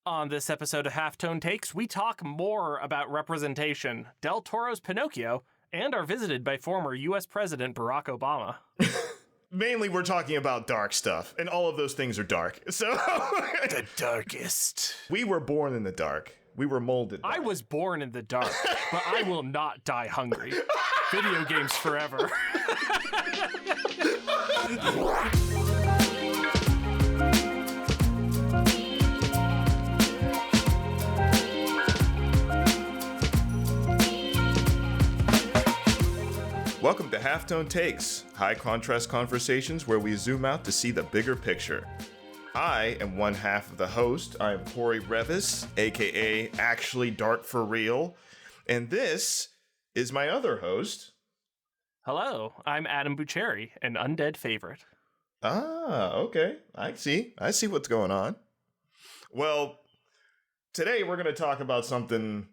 On this episode of Halftone Takes, we talk more about representation, Del Toro's Pinocchio, and are visited by former U.S. President Barack Obama. Mainly, we're talking about dark stuff, and all of those things are dark. So, The darkest. We were born in the dark. We were molded. I was born in the dark, but I will not die hungry. Video games forever. Welcome to Halftone Takes, high contrast conversations where we zoom out to see the bigger picture. I am one half of the host. I am Corey Revis, aka Actually Dark for Real, and this is my other host. Hello, I'm Adam Bucheri, an undead favorite. Ah, okay. I see what's going on. Well, today we're going to talk about something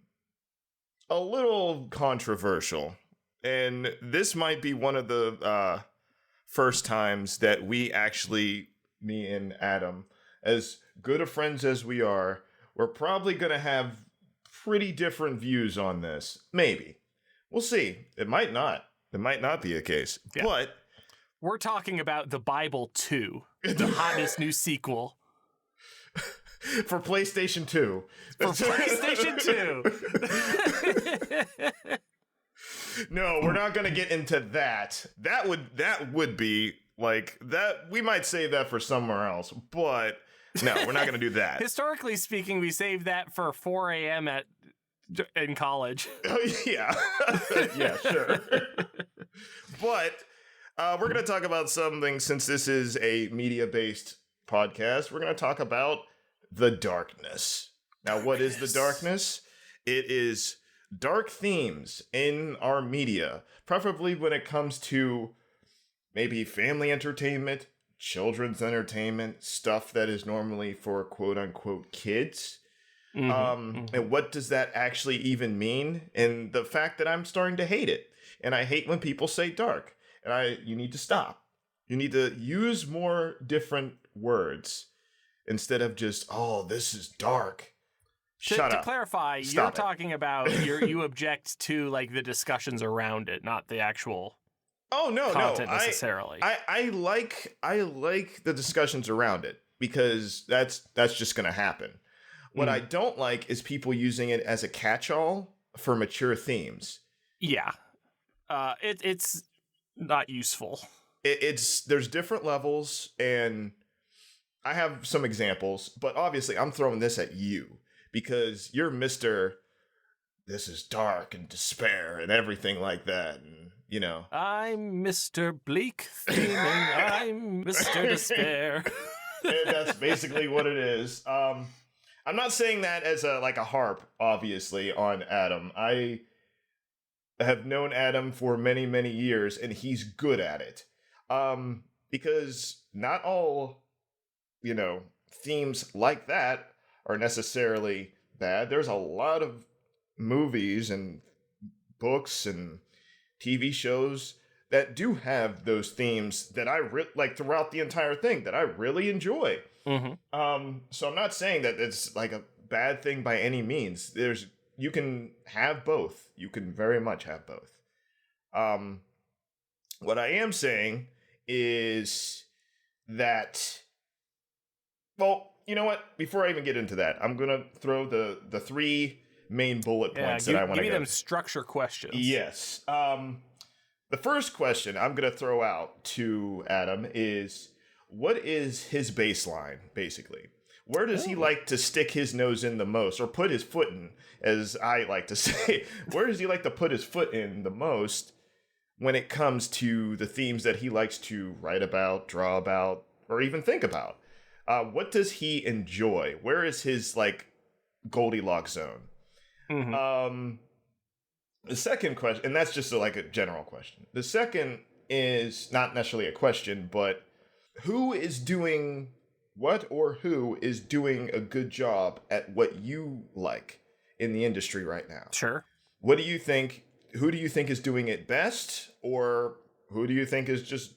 a little controversial. And this might be one of the first times that we actually, me and Adam, as good of friends as we are, we're probably going to have pretty different views on this. Maybe. We'll see. It might not. It might not be the case. Yeah. But we're talking about The Bible 2, the hottest new sequel. For PlayStation 2. For PlayStation 2. No, we're not going to get into that. That would be like that. We might save that for somewhere else, but no, we're not going to do that. Historically speaking, we saved that for 4 a.m. in college. Oh, yeah. Yeah, sure. But we're going to talk about something, since this is a media-based podcast, we're going to talk about the darkness. Now, what is the darkness? It is dark themes in our media, preferably when it comes to maybe family entertainment, children's entertainment, stuff that is normally for quote-unquote kids. And what does that actually even mean? And the fact that I'm starting to hate it. And I hate when people say dark. And you need to stop. You need to use more different words instead of just, oh, this is dark. To clarify, you're talking about you object to like the discussions around it, not the actual content necessarily. I like the discussions around it because that's just going to happen. What I don't like is people using it as a catch-all for mature themes. Yeah, it's not useful. There's different levels, and I have some examples, but obviously I'm throwing this at you. Because you're Mr. This is dark and despair and everything like that, and you know. I'm Mr. Bleak theming. I'm Mr. Despair. That's basically what it is. I'm not saying that as a harp, obviously, on Adam. I have known Adam for many, many years, and he's good at it. Because not all, themes like that are necessarily bad. There's a lot of movies and books and TV shows that do have those themes that I like throughout the entire thing that I really enjoy. Mm-hmm. So I'm not saying that it's like a bad thing by any means. You can have both. You can very much have both. What I am saying is that, well, you know what? Before I even get into that, I'm going to throw the three main bullet points that I want to give me them structure questions. Yes. The first question I'm going to throw out to Adam is, what is his baseline, basically? Where does he like to stick his nose in the most, or put his foot in, as I like to say? Where does he like to put his foot in the most when it comes to the themes that he likes to write about, draw about, or even think about? What does he enjoy? Where is his Goldilocks zone? Mm-hmm. The second question, and that's just a general question. The second is not necessarily a question, but who is doing what, or who is doing a good job at what you like in the industry right now? Sure. What do you think? Who do you think is doing it best, or who do you think is just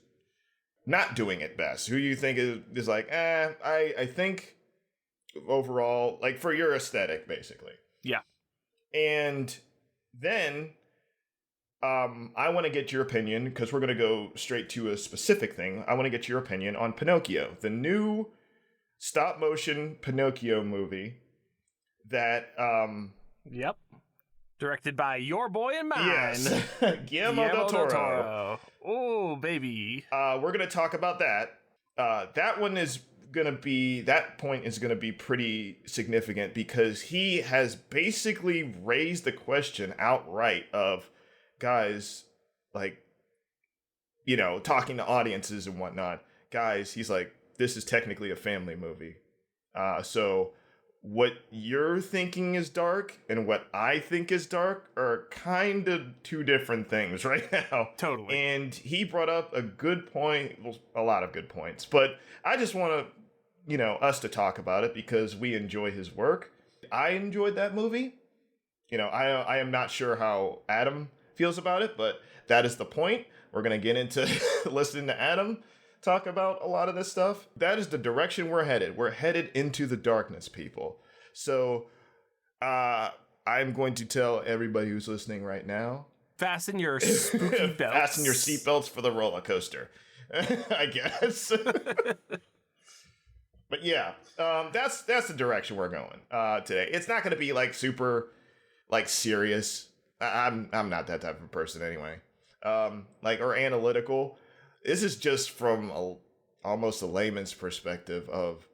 not doing it best? Who do you think is like, I think overall, like for your aesthetic, basically. Yeah. And then I want to get your opinion, because we're going to go straight to a specific thing. I want to get your opinion on Pinocchio, the new stop motion Pinocchio movie that Yep. Directed by your boy and mine. Yes. Guillermo del Toro. Oh, baby. We're going to talk about that. That point is going to be pretty significant, because he has basically raised the question outright of, guys, like, you know, talking to audiences and whatnot. Guys, he's like, this is technically a family movie. So what you're thinking is dark and what I think is dark are kind of two different things right now. Totally. And he brought up a good point, well, a lot of good points, but I just want to, you know, us to talk about it because we enjoy his work. I enjoyed that movie. You know, I am not sure how Adam feels about it, but that is the point. We're going to get into listening to Adam talk about a lot of this stuff. That is the direction we're headed. We're headed into the darkness, people. So I'm going to tell everybody who's listening right now, fasten your spooky belts. Fasten your seatbelts for the roller coaster, I guess. But yeah, that's the direction we're going today. It's not going to be like super like serious. I'm not that type of person anyway. Like, or analytical. This is just from almost a layman's perspective of,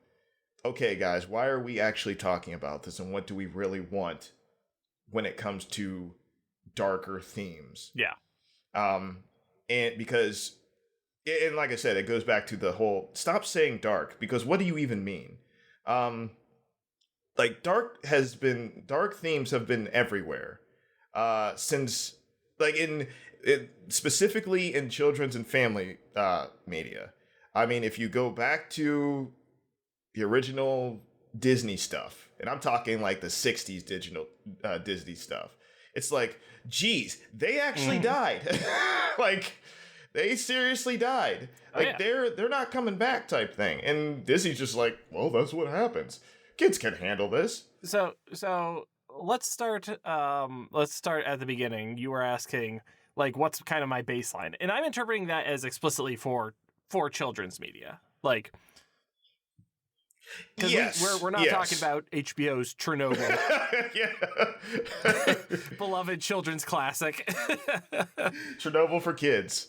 okay, guys, why are we actually talking about this, and what do we really want when it comes to darker themes? Yeah. And because, and like I said, it goes back to the whole stop saying dark, because what do you even mean? Like dark themes have been everywhere since, like, specifically in children's and family media. I mean, if you go back to the original Disney stuff, and I'm talking like the 60s Disney stuff, it's like, geez, they actually died. Like, they seriously died. Like, they're not coming back type thing. And Disney's just like, well, that's what happens. Kids can handle this. So let's start at the beginning. You were asking, like, what's kind of my baseline? And I'm interpreting that as explicitly for children's media. Like, because we're not talking about HBO's Chernobyl. Beloved children's classic. Chernobyl for kids.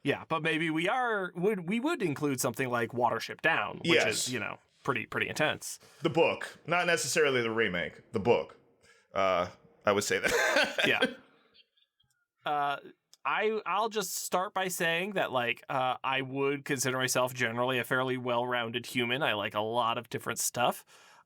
Yeah, but maybe we would include something like Watership Down, which is, you know, pretty intense. The book, not necessarily the remake. The book. I would say that. Yeah. I'll just start by saying that, like, I would consider myself generally a fairly well-rounded human. I like a lot of different stuff.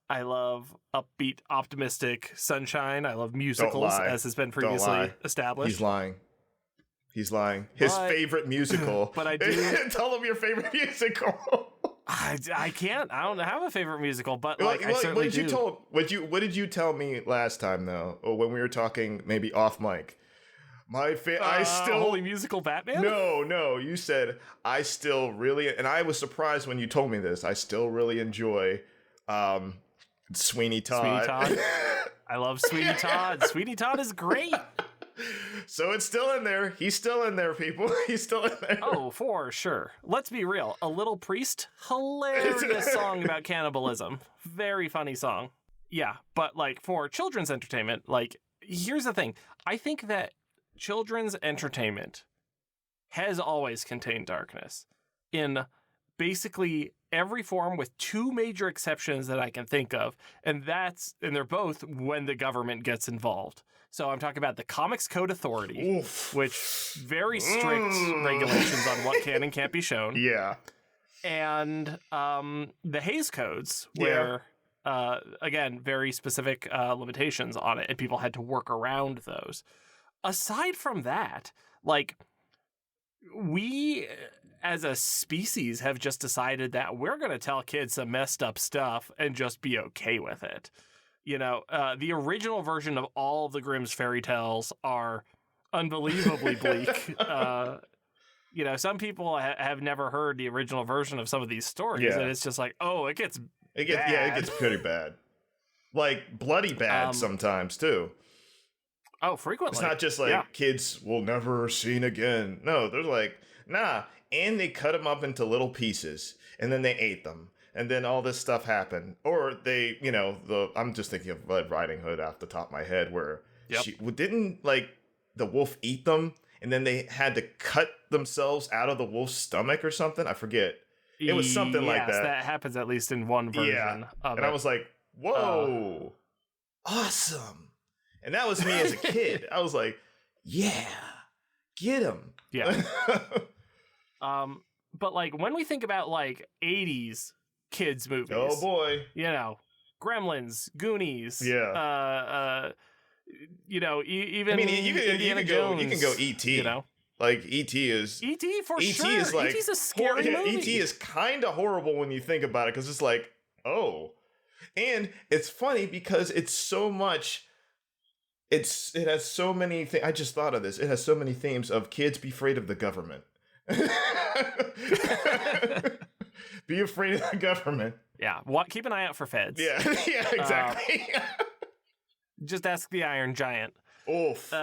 I love upbeat, optimistic sunshine. I love musicals, as has been previously established. He's lying. His favorite musical. But I do. Tell him your favorite musical. I can't. I don't have a favorite musical, but like, I certainly do. What did you tell me last time though, or when we were talking maybe off mic? Holy Musical Batman? No. You said I still really, and I was surprised when you told me this. I still really enjoy Sweeney Todd. I love Sweeney Todd. Sweeney Todd is great. So it's still in there. He's still in there, people. He's still in there. Oh, for sure. Let's be real. A Little Priest, hilarious song about cannibalism. Very funny song. Yeah, but like for children's entertainment, like, here's the thing. I think that children's entertainment has always contained darkness in basically every form, with two major exceptions that I can think of, and they're both when the government gets involved. So I'm talking about the Comics Code Authority, which very strict regulations on what can and can't be shown. Yeah. And the Hays Codes, where again, very specific limitations on it, and people had to work around those. Aside from that, like, we as a species have just decided that we're going to tell kids some messed up stuff and just be okay with it. You know, the original version of all of the Grimm's fairy tales are unbelievably bleak. You know, some people have never heard the original version of some of these stories, and it's just like, oh, it gets it gets pretty bad. Like bloody bad sometimes too. Oh, frequently. It's not just like kids will never seen again. No, they're like, nah. And they cut them up into little pieces and then they ate them. And then all this stuff happened. Or they, I'm just thinking of Red Riding Hood off the top of my head where she didn't like the wolf eat them and then they had to cut themselves out of the wolf's stomach or something. I forget. It was something like that. That happens at least in one version of it. And I was like, whoa, awesome. And that was me as a kid. I was like, yeah, get him. Yeah. But like when we think about like 80s kids movies. Oh boy. Gremlins, Goonies. Yeah. Even I mean, Indiana Jones. You can go E.T. Like E.T. is E.T. for sure. E.T. is like E.T.'s a scary movie. E.T. is kind of horrible when you think about it because it's like, oh, and it's funny because it's so much. It has so many things. I just thought of this. It has so many themes of kids be afraid of the government. Be afraid of the government. Yeah. Keep an eye out for feds. Yeah. Yeah. Exactly. Just ask the Iron Giant. Oof.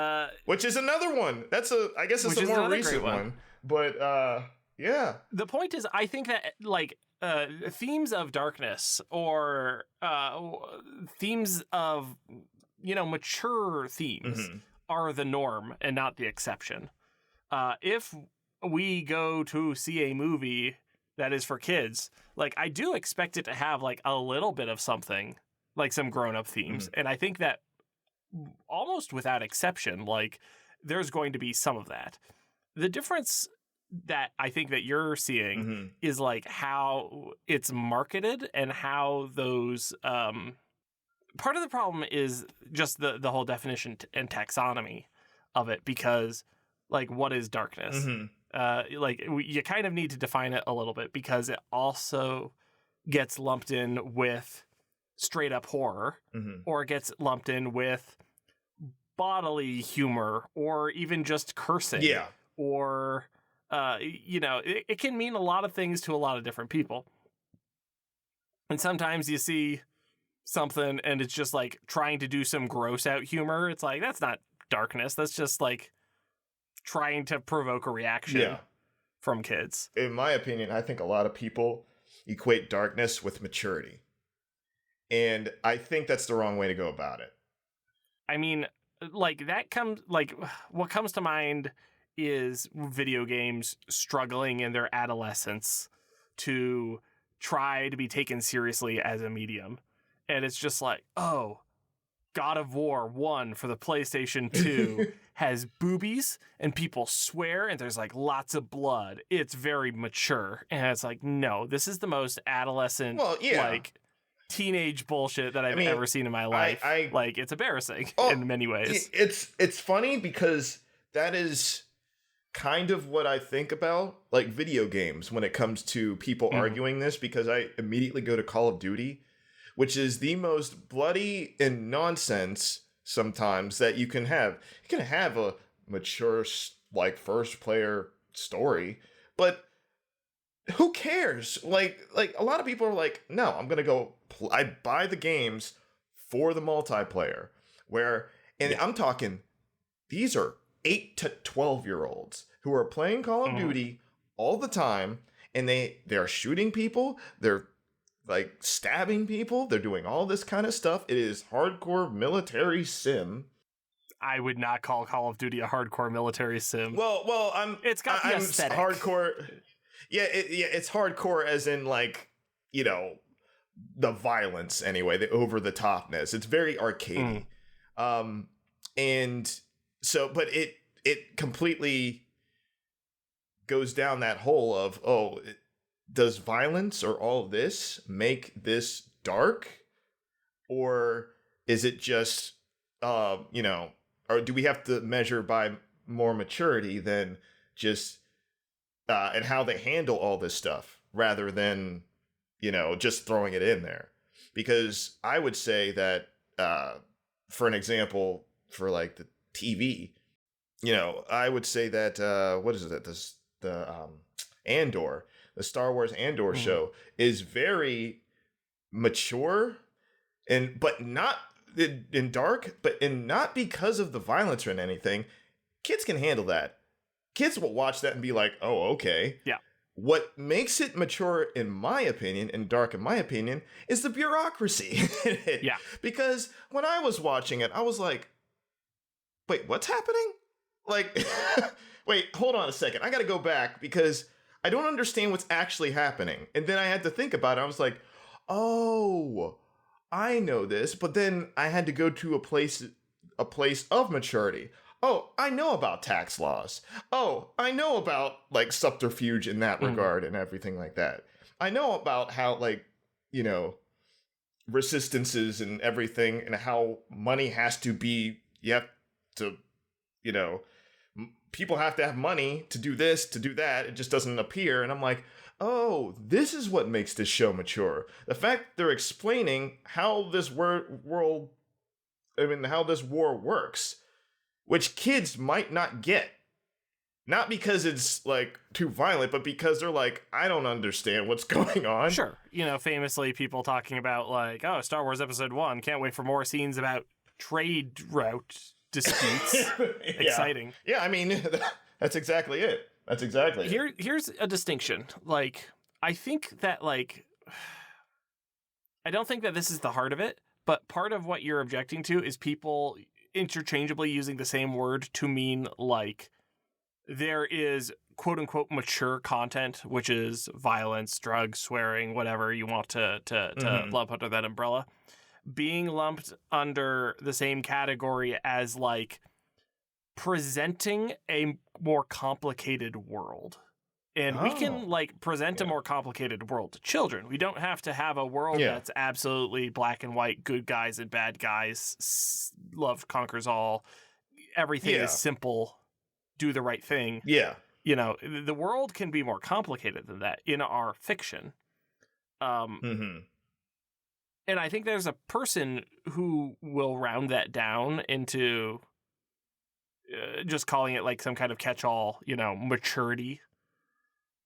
Which is another one. I guess it's a more recent one. But yeah. The point is, I think that like themes of darkness or themes of mature themes are the norm and not the exception. If we go to see a movie that is for kids, like I do expect it to have like a little bit of something, like some grown-up themes. And I think that almost without exception, like there's going to be some of that. The difference that I think that you're seeing is like how it's marketed and how those part of the problem is just the whole definition and taxonomy of it, because like what is darkness? You kind of need to define it a little bit because it also gets lumped in with straight up horror or gets lumped in with bodily humor or even just cursing. Yeah. Or, it can mean a lot of things to a lot of different people. And sometimes you see something and it's just like trying to do some gross out humor. It's like, that's not darkness. That's just like trying to provoke a reaction from kids. In my opinion, I think a lot of people equate darkness with maturity. And I think that's the wrong way to go about it. I mean, like what comes to mind is video games struggling in their adolescence to try to be taken seriously as a medium. And it's just like, oh, God of War 1 for the PlayStation 2 has boobies and people swear and there's like lots of blood. It's very mature. And it's like, no, this is the most adolescent, like teenage bullshit that I've ever seen in my life. Like it's embarrassing in many ways. It's funny because that is kind of what I think about like video games when it comes to people arguing this, because I immediately go to Call of Duty, which is the most bloody and nonsense sometimes that you can have. You can have a mature, like, first player story, but who cares? Like a lot of people are like, no, I'm going to go, I buy the games for the multiplayer, I'm talking, these are 8 to 12-year-olds who are playing Call of Duty all the time, and they're shooting people, they're like stabbing people, they're doing all this kind of stuff. It is hardcore military sim. I would not call Call of Duty a hardcore military sim. Well, it's got the aesthetic. Hardcore. Yeah, it's hardcore as in like, the violence anyway, the over the topness. It's very arcadey. And so, but it completely goes down that hole of, does violence or all this make this dark? Or is it just, or do we have to measure by more maturity than just, and how they handle all this stuff rather than, just throwing it in there? Because I would say that, for an example, for like the TV, I would say that, what is it? The Andor, the Star Wars Andor show is very mature, and but not in dark, and not because of the violence or anything. Kids can handle that. Kids will watch that and be like, "Oh, okay." Yeah. What makes it mature, in my opinion, and dark, in my opinion, is the bureaucracy. Yeah. Because when I was watching it, I was like, wait, what's happening? Like, wait, hold on a second. I got to go back because I don't understand what's actually happening. And then I had to think about it. I was like, oh, I know this. But then I had to go to a place of maturity. Oh, I know about tax laws. Oh, I know about like subterfuge in that regard and everything like that. I know about how like, resistances and everything, and how money has to be, you have to, people have to have money to do this, to do that. It just doesn't appear. And I'm like, oh, this is what makes this show mature. The fact they're explaining how this how this war works, which kids might not get. Not because it's, like, too violent, but because they're like, I don't understand what's going on. Sure. Famously, people talking about, like, oh, Star Wars Episode 1, can't wait for more scenes about trade route disputes. Yeah. Exciting. Yeah, I mean, that's exactly it. That's exactly it. Here's a distinction. Like, I think that, like, I don't think that this is the heart of it, but part of what you're objecting to is people interchangeably using the same word to mean, like, there is quote-unquote mature content, which is violence, drugs, swearing, whatever you want to lump under that umbrella, being lumped under the same category as, like, presenting a more complicated world. And we can, like, present a more complicated world to children. We don't have to have a world that's absolutely black and white, good guys and bad guys, love conquers all, everything is simple, do the right thing. Yeah. The world can be more complicated than that in our fiction. And I think there's a person who will round that down into just calling it, like, some kind of catch-all, maturity.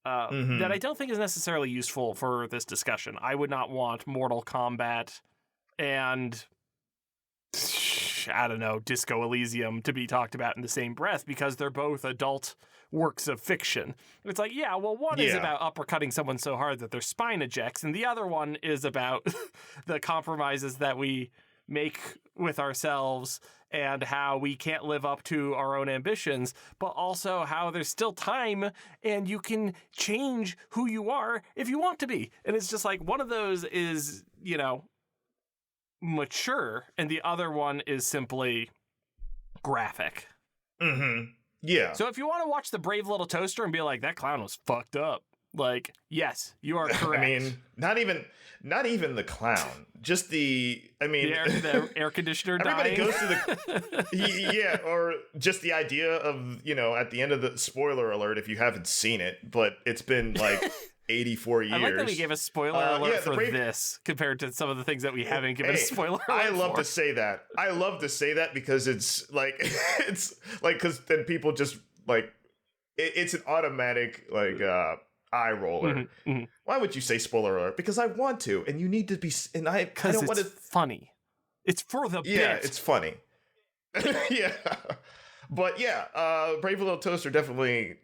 That I don't think is necessarily useful for this discussion. I would not want Mortal Kombat and, I don't know, Disco Elysium to be talked about in the same breath because they're both adult works of fiction. It's like, one is about uppercutting someone so hard that their spine ejects, and the other one is about the compromises that we make with ourselves and how we can't live up to our own ambitions, but also how there's still time and you can change who you are if you want to be. And it's just like one of those is, mature, and the other one is simply graphic. Yeah. So if you want to watch The Brave Little Toaster and be like, that clown was fucked up, like, yes, you are correct. I mean, not even the clown. Just the air conditioner everybody dying. goes to the or just the idea of, at the end of the spoiler alert if you haven't seen it, but it's been like 84 years. I like that we gave a spoiler alert for this compared to some of the things that we haven't given a spoiler alert I love for. to say that. I love to say that because it's like because then people just like it's an automatic like eye roller. Why would you say spoiler alert? Because I want to, and you need to be. And I don't want to. Funny. It's for the yeah, bit. it's funny. Yeah, but Brave Little Toaster definitely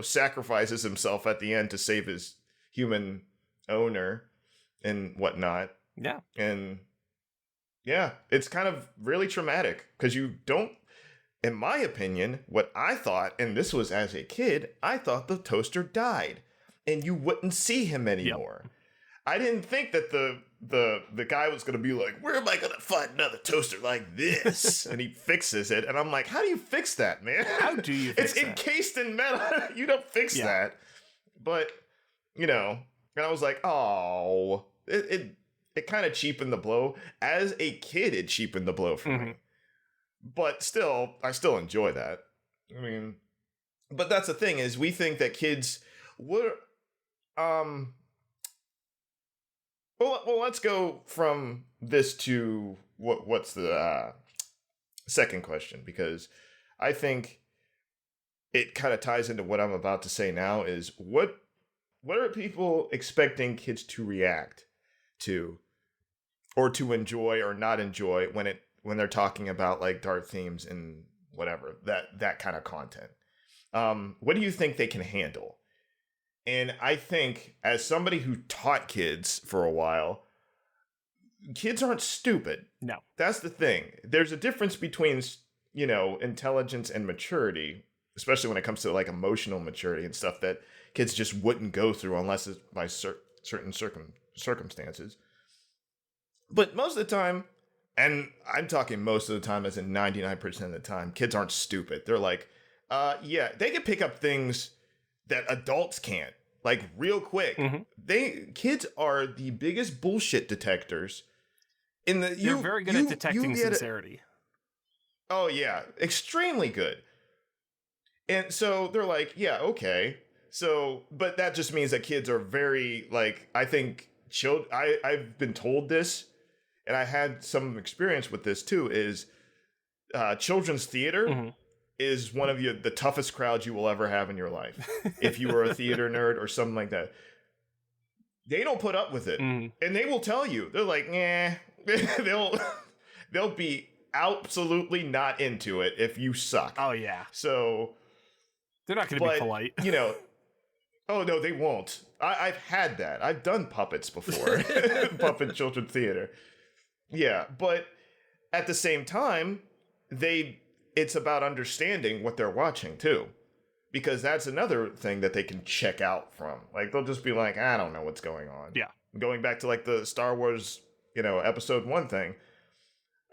sacrifices himself at the end to save his human owner and whatnot. Yeah, and it's kind of really traumatic because you don't. In my opinion, what I thought, and this was as a kid, I thought the toaster died. And you wouldn't see him anymore. Yep. I didn't think that the guy was going to be like, where am I going to find another toaster like this? And he fixes it. And I'm like, how do you fix that, man? How do you fix that? It's encased in metal. You don't fix that. But, and I was like, oh, it kind of cheapened the blow. As a kid, it cheapened the blow for me. But still, I still enjoy that. I mean, but that's the thing is we think that kids would... Well, let's go from this to what's the second question, because I think it kind of ties into what I'm about to say now is what are people expecting kids to react to or to enjoy or not enjoy when they're talking about like dark themes and whatever that kind of content. What do you think they can handle? And I think, as somebody who taught kids for a while, kids aren't stupid. No. That's the thing. There's a difference between, intelligence and maturity, especially when it comes to like emotional maturity and stuff that kids just wouldn't go through unless it's by certain circumstances. But most of the time, and I'm talking most of the time as in 99% of the time, kids aren't stupid. They're like, yeah, they can pick up things that adults can't, like real quick. Kids are the biggest bullshit detectors. They're very good at detecting sincerity. Oh yeah, extremely good. And so they're like, yeah, okay. So, but that just means that kids are very like, I think I've been told this, and I had some experience with this too, is children's theater is one of the toughest crowds you will ever have in your life. If you were a theater nerd or something like that. They don't put up with it. And they will tell you. They're like, nah. They'll be absolutely not into it if you suck. Oh, yeah. So... They're not going to be polite. Oh, no, they won't. I've had that. I've done puppets before. Puppet children's theater. Yeah, but at the same time, it's about understanding what they're watching, too. Because that's another thing that they can check out from. Like, they'll just be like, I don't know what's going on. Yeah. Going back to, like, the Star Wars, episode 1 thing.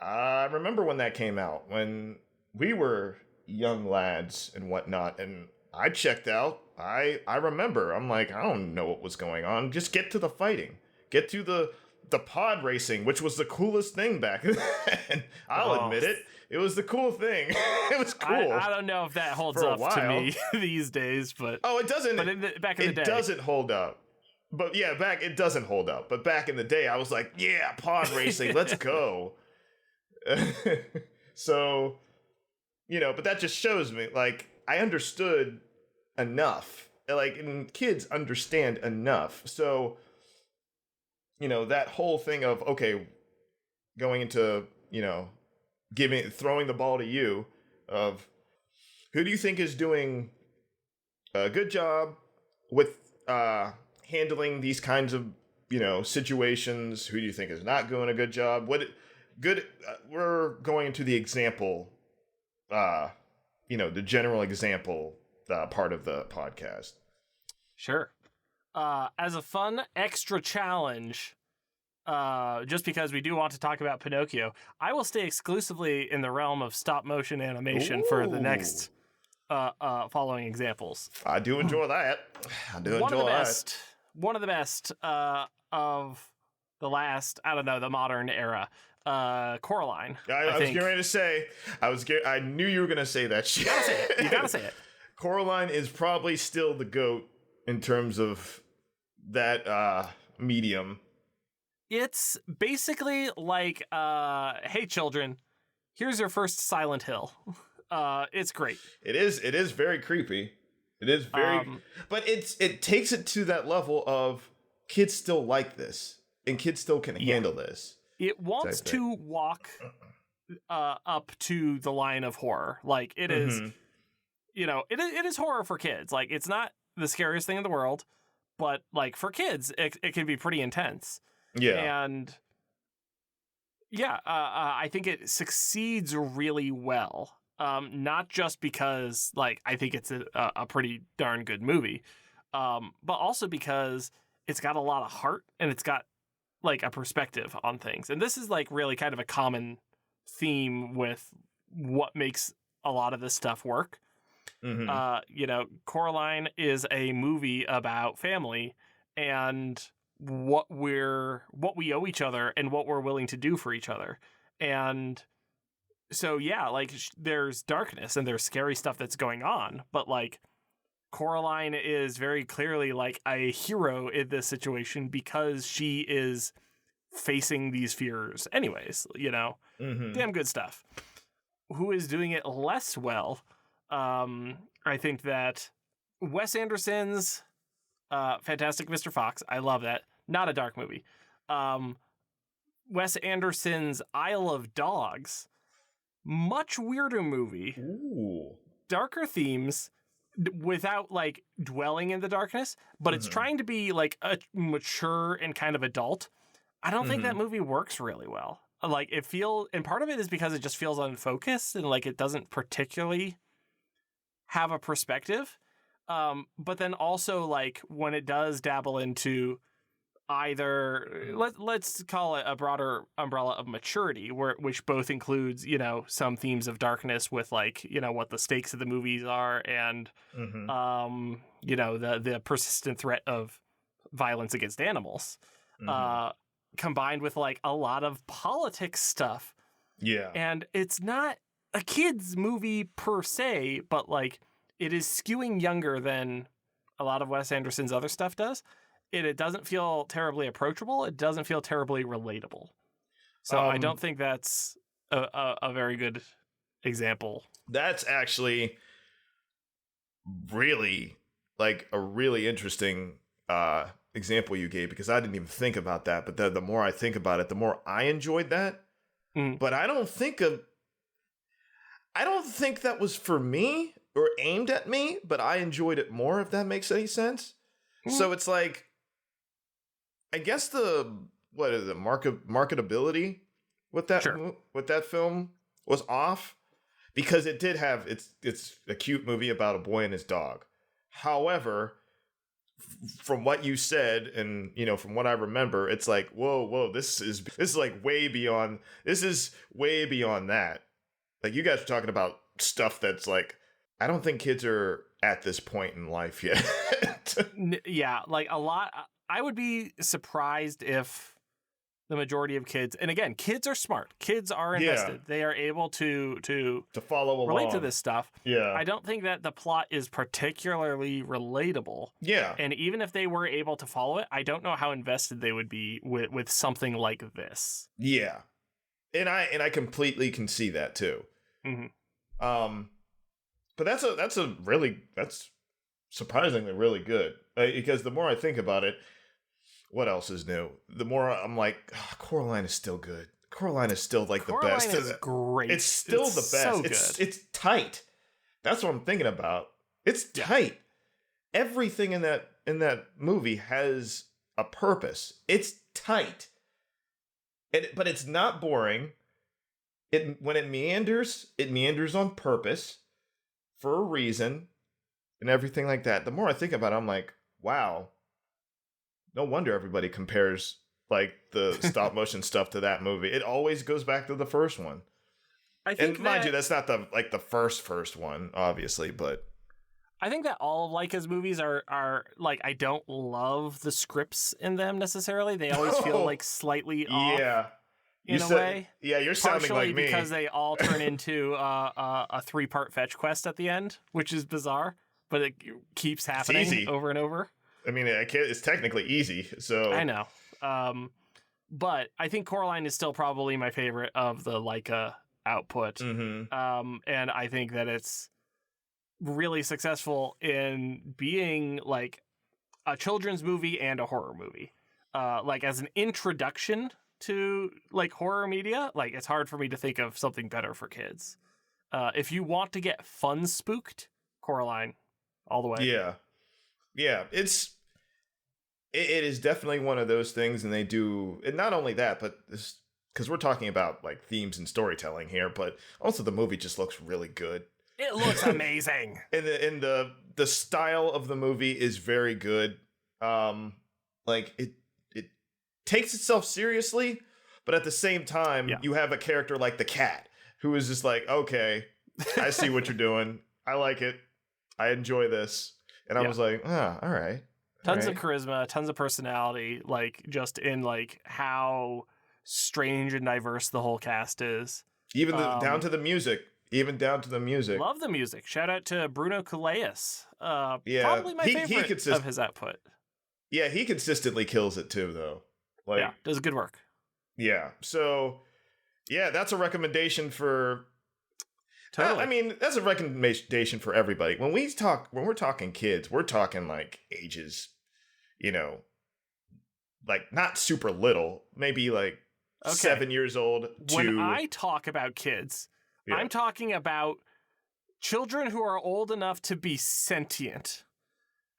I remember when that came out, when we were young lads and whatnot, and I checked out. I remember. I'm like, I don't know what was going on. Just get to the fighting. Get to the pod racing, which was the coolest thing back then. I'll admit it. It was the cool thing. It was cool. I don't know if that holds up to me these days, but... Oh, it doesn't. But back in the day. It doesn't hold up. But yeah, it doesn't hold up. But back in the day, I was like, yeah, pod racing, let's go. So, but that just shows me, like, I understood enough. Like, and kids understand enough. So, that whole thing of, okay, going into, throwing the ball to you, of who do you think is doing a good job with handling these kinds of, situations? Who do you think is not doing a good job? We're going into the example, the general example part of the podcast. Sure. As a fun extra challenge, just because we do want to talk about Pinocchio, I will stay exclusively in the realm of stop motion animation for the next following examples. I do enjoy that. One of the best of the last, the modern era. Coraline. I was getting ready to say. I knew you were going to say that shit. You gotta say it. Coraline is probably still the GOAT in terms of that medium. It's basically like, hey children, here's your first Silent Hill. It's great. It is very creepy. It is very, but it takes it to that level of kids still like this and kids still can handle this. It wants to walk up to the line of horror. Like, it is, it is horror for kids. Like, it's not the scariest thing in the world, but, like, for kids, it can be pretty intense. Yeah. And, I think it succeeds really well. Not just because, like, I think it's a pretty darn good movie, but also because it's got a lot of heart and it's got, like, a perspective on things. And this is, like, really kind of a common theme with what makes a lot of this stuff work. Coraline is a movie about family and what we owe each other and what we're willing to do for each other. And so, there's darkness and there's scary stuff that's going on, but, like, Coraline is very clearly, like, a hero in this situation because she is facing these fears anyways, Damn good stuff. Who is doing it less well? I think that Wes Anderson's Fantastic Mr. Fox, I love that. Not a dark movie. Wes Anderson's Isle of Dogs. Much weirder movie. Ooh. Darker themes without like dwelling in the darkness, but it's trying to be like a mature and kind of adult. I don't think that movie works really well. Like and part of it is because it just feels unfocused and like it doesn't particularly have a perspective. But then also like when it does dabble into either let's call it a broader umbrella of maturity, which both includes, you know, some themes of darkness with like, you know, what the stakes of the movies are and you know, the persistent threat of violence against animals, combined with like a lot of politics stuff. Yeah. And it's not a kid's movie per se, but like it is skewing younger than a lot of Wes Anderson's other stuff does. It doesn't feel terribly approachable. It doesn't feel terribly relatable. So I don't think that's a very good example. That's actually really like a really interesting example you gave, because I didn't even think about that. But the more I think about it, the more I enjoyed that. But I don't think that was for me or aimed at me, but I enjoyed it more, if that makes any sense. So it's like, I guess marketability with that film was off, because it did have it's a cute movie about a boy and his dog. However, from what you said and, you know, from what I remember, it's like, whoa, this is like way beyond that. Like, you guys are talking about stuff that's like, I don't think kids are at this point in life yet. Yeah, like a lot. I would be surprised if the majority of kids, and again, kids are smart. Kids are invested. They are able to follow along, relate to this stuff. Yeah. I don't think that the plot is particularly relatable. Yeah. And even if they were able to follow it, I don't know how invested they would be with something like this. Yeah. And I completely can see that too. But that's surprisingly really good, because the more I think about it, what else is new? The more I'm like, Coraline is still good. Coraline is still like the best. Coraline is great. It's still the best. So good. It's tight. That's what I'm thinking about. It's tight. Everything in that movie has a purpose. It's tight. But it's not boring. When it meanders on purpose, for a reason, and everything like that. The more I think about it, I'm like, wow. No wonder everybody compares like the stop motion stuff to that movie. It always goes back to the first one. I think, and mind you, that's not the first one, obviously, but I think that all of Laika's movies are like, I don't love the scripts in them necessarily. They always feel like slightly off. Yeah. In a way. Yeah, you're sounding like me. Partially because they all turn into a 3-part fetch quest at the end, which is bizarre, but it keeps happening over and over. I mean, it's technically easy, so... I know. But I think Coraline is still probably my favorite of the Laika output. And I think that it's really successful in being like a children's movie and a horror movie. Like as an introduction to like horror media, like it's hard for me to think of something better for kids. If you want to get fun spooked, Coraline all the way. Yeah, it is definitely one of those things, and they do, and not only that, but this, because we're talking about like themes and storytelling here, but also the movie just looks really good. It looks amazing. and the style of the movie is very good. Like it takes itself seriously, but at the same time, you have a character like the cat who is just like, okay, I see what you're doing. I like it. I enjoy this. And I was like, all right. Tons of charisma, tons of personality, like just in like how strange and diverse the whole cast is. Even down to the music. Love the music. Shout out to Bruno Culaeus. Probably my favorite of his output. Yeah, he consistently kills it too, though. Like, yeah, does good work. Yeah. So, yeah, that's a recommendation for... Totally. I mean, that's a recommendation for everybody. When we're talking kids, we're talking like ages, you know, like not super little, maybe like Okay. 7 years old to... When I talk about kids, I'm talking about children who are old enough to be sentient.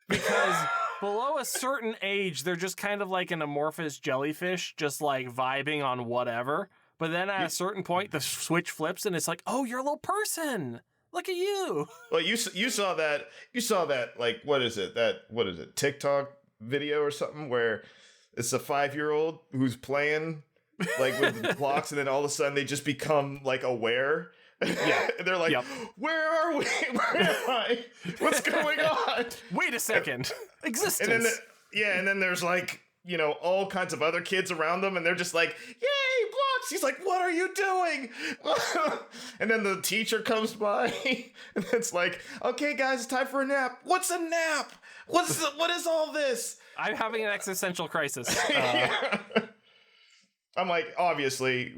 Because below a certain age, they're just kind of like an amorphous jellyfish, just like vibing on whatever. But then at a certain point, the switch flips and it's like, oh, you're a little person. Look at you. Well, you saw that. You saw that, like, what is it? TikTok video or something where it's a 5-year-old who's playing like with the blocks, and then all of a sudden they just become like aware. Yeah, they're like, where are we? Where am I? What's going on? Wait a second. Existence. And then, and then there's like, you know, all kinds of other kids around them, and they're just like, yay, blocks. He's like, what are you doing? And then the teacher comes by, and it's like, okay, guys, it's time for a nap. What's a nap? What is all this? I'm having an existential crisis. I'm like, obviously,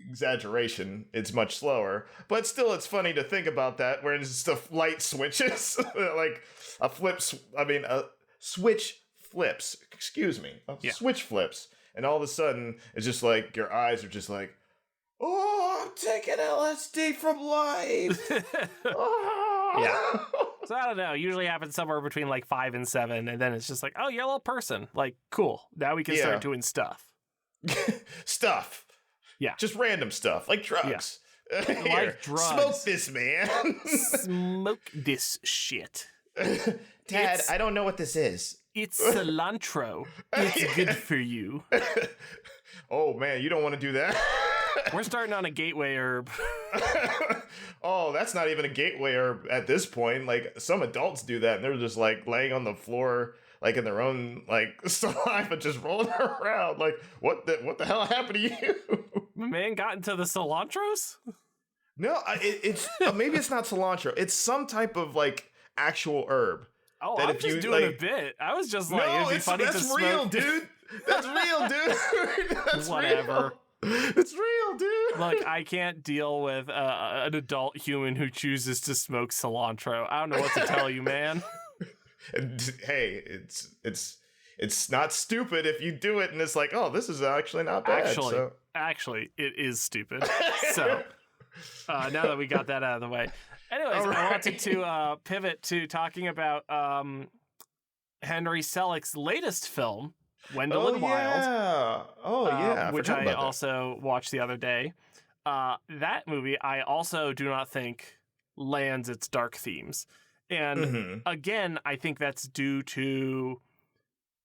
exaggeration, it's much slower, but still it's funny to think about that, where it's just a light switches, like a switch flips, switch flips, and all of a sudden it's just like your eyes are just like, oh, I'm taking LSD from life. Oh. Yeah. So I don't know, usually happens somewhere between like 5 and 7, and then it's just like, oh, you're a little person, like, cool, now we can start doing stuff. Yeah. Just random stuff, like drugs. Yeah. Like drugs. Smoke this, man. Smoke this shit. Dad, I don't know what this is. It's cilantro. It's good for you. Oh, man, you don't want to do that. We're starting on a gateway herb. Oh, that's not even a gateway herb at this point. Like, some adults do that, and they're just, like, laying on the floor, like, in their own, like, saliva, just rolling around. Like, what the hell happened to you? My man got into the cilantros? No, it's maybe it's not cilantro. It's some type of, like, actual herb. Oh, I'm just doing a bit. I was just like, it'd be funny to smoke. That's real, dude. That's real, dude. That's whatever. Real. It's real, dude. Look, I can't deal with an adult human who chooses to smoke cilantro. I don't know what to tell you, man. And, hey, it's not stupid if you do it and it's like, oh, this is actually not bad. Actually, it is stupid. So, now that we got that out of the way. Anyways, right. I wanted to pivot to talking about Henry Selick's latest film, Wendell and Wild. Which I also watched the other day. That movie, I also do not think lands its dark themes. And again, I think that's due to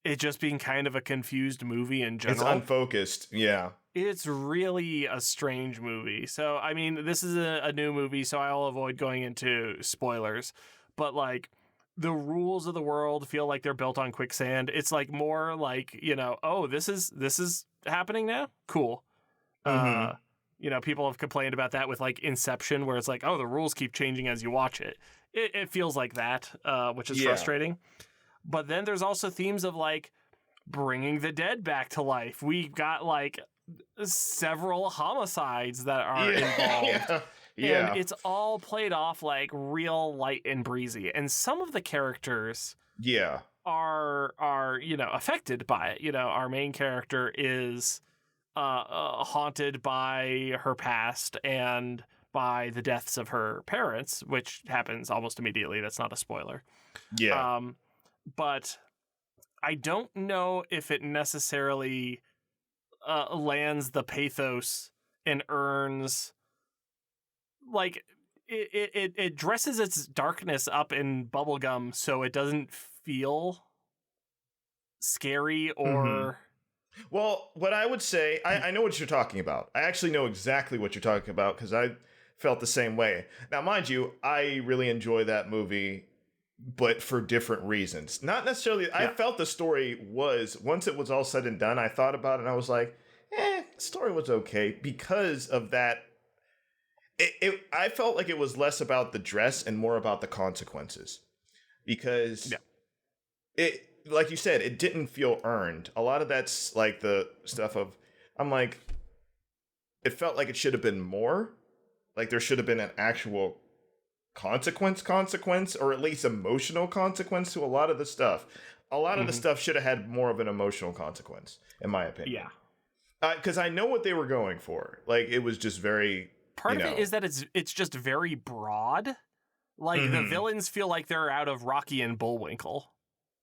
it just being kind of a confused movie in general. It's unfocused, yeah. It's really a strange movie. So, I mean, this is a new movie, so I'll avoid going into spoilers. But, like, the rules of the world feel like they're built on quicksand. It's, like, more like, you know, oh, this is happening now? Cool. You know, people have complained about that with, like, Inception, where it's like, oh, the rules keep changing as you watch it. It feels like that, which is frustrating. But then there's also themes of, like, bringing the dead back to life. We've got, like, several homicides that are involved. And it's all played off, like, real light and breezy. And some of the characters are you know, affected by it. You know, our main character is haunted by her past and by the deaths of her parents, which happens almost immediately. That's not a spoiler. Yeah. But I don't know if it necessarily lands the pathos and earns, like, it dresses its darkness up in bubblegum so it doesn't feel scary or... Well, what I would say, I know what you're talking about. I actually know exactly what you're talking about because I felt the same way. Now, mind you, I really enjoy that movie, but for different reasons. Not necessarily, I felt the story was, once it was all said and done, I thought about it and I was like, the story was okay because of that. I felt like it was less about the dress and more about the consequences. Because it, like you said, it didn't feel earned. A lot of that's like the stuff of, I'm like, it felt like it should have been more. Like there should have been an actual consequence, or at least emotional consequence to a lot of the stuff. A lot of the stuff should have had more of an emotional consequence, in my opinion. Because I know what they were going for. Like, it was just very, Part of it is that it's just very broad. Like, the villains feel like they're out of Rocky and Bullwinkle.